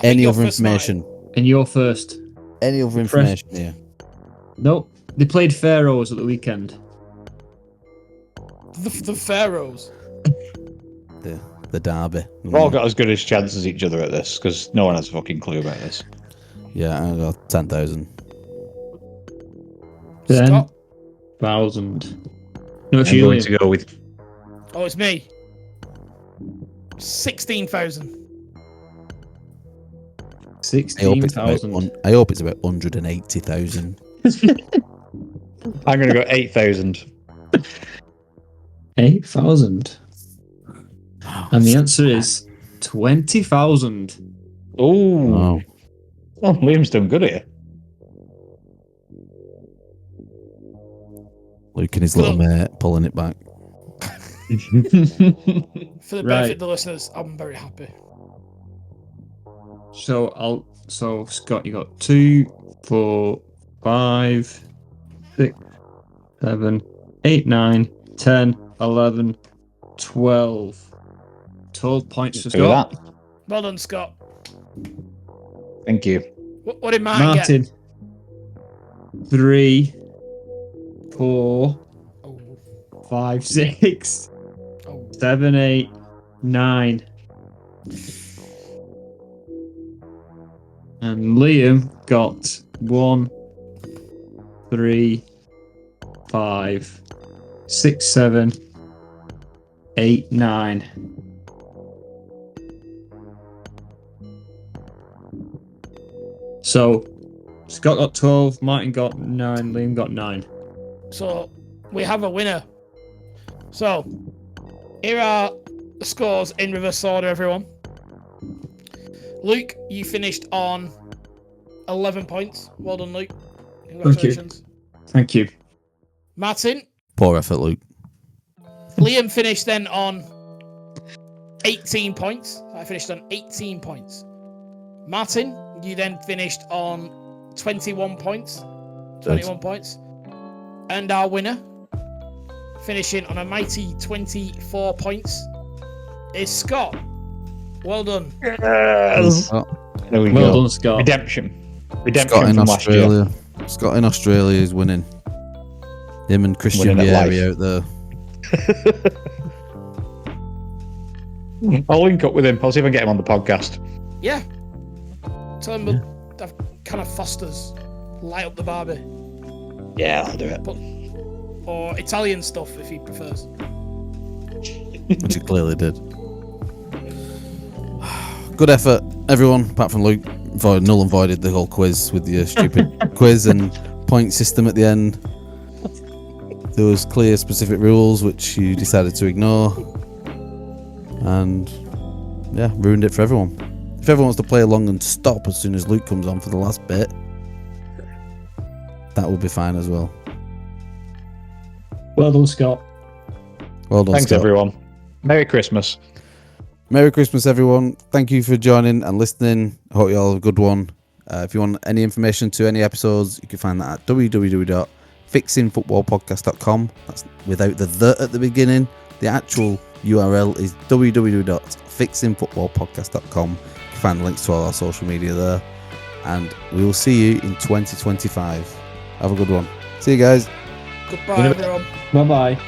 Any you're other first, information? And you're first. Any other information here? Nope. They played Pharaohs at the weekend. The Pharaohs. The derby. We've all got as good as chance as each other at this because no one has a fucking clue about this. Yeah, I got 10,000. Scott. 10,000. No, it's I'm you, going Liam. to go with Oh, it's me. 16,000. 16,000. I hope it's about 180,000. I'm going to go 8,000. 8,000. And the answer is 20,000. Oh, Liam's done good here. Luke and his little mate pulling it back. For the benefit of the listeners, I'm very happy. So Scott, you got 2, 4, 5, 6, 7, 8, 9, 10, 11, 12. 12 points for Who Scott. that? Well done, Scott. Thank you. What did Martin get? 3, 4, Oh, 5, 6, oh. 7, 8, 9. And Liam got 1, 3, 5, 6, 7, 8, 9. So Scott got 12, Martin got 9, Liam got 9. So we have a winner. So here are the scores in reverse order, everyone. Luke, you finished on 11 points. Well done, Luke. Congratulations. Thank you. Martin. Poor effort, Luke. Liam finished then on 18 points. I finished on 18 points. Martin, you then finished on 21 points. 21 points. And our winner, finishing on a mighty 24 points, is Scott. Well done. Yes. There we Well go. done, Scott. Redemption Scott in from last year. Australia. Scott in Australia is winning. Him and Christian Winning at Vieri out there. I'll link up with him. I'll see if I can get him on the podcast. Yeah. Tell him we'll have kind of Foster's light up the Barbie. Yeah, I'll do it. Or Italian stuff if he prefers. Which he clearly did. Good effort, everyone, apart from Luke. Null and voided the whole quiz with your stupid quiz and point system at the end. There was clear, specific rules which you decided to ignore, and yeah, ruined it for everyone. If everyone wants to play along and stop as soon as Luke comes on for the last bit, that would be fine as well. Well done, Scott. Well done, Thanks, Scott. everyone. Merry Christmas. Merry Christmas, everyone. Thank you for joining and listening. I hope you all have a good one. If you want any information to any episodes, you can find that at www.fixingfootballpodcast.com. That's without the at the beginning. The actual URL is www.fixingfootballpodcast.com. You can find the links to all our social media there. And we will see you in 2025. Have a good one. See you guys. Goodbye, everyone. Bye-bye.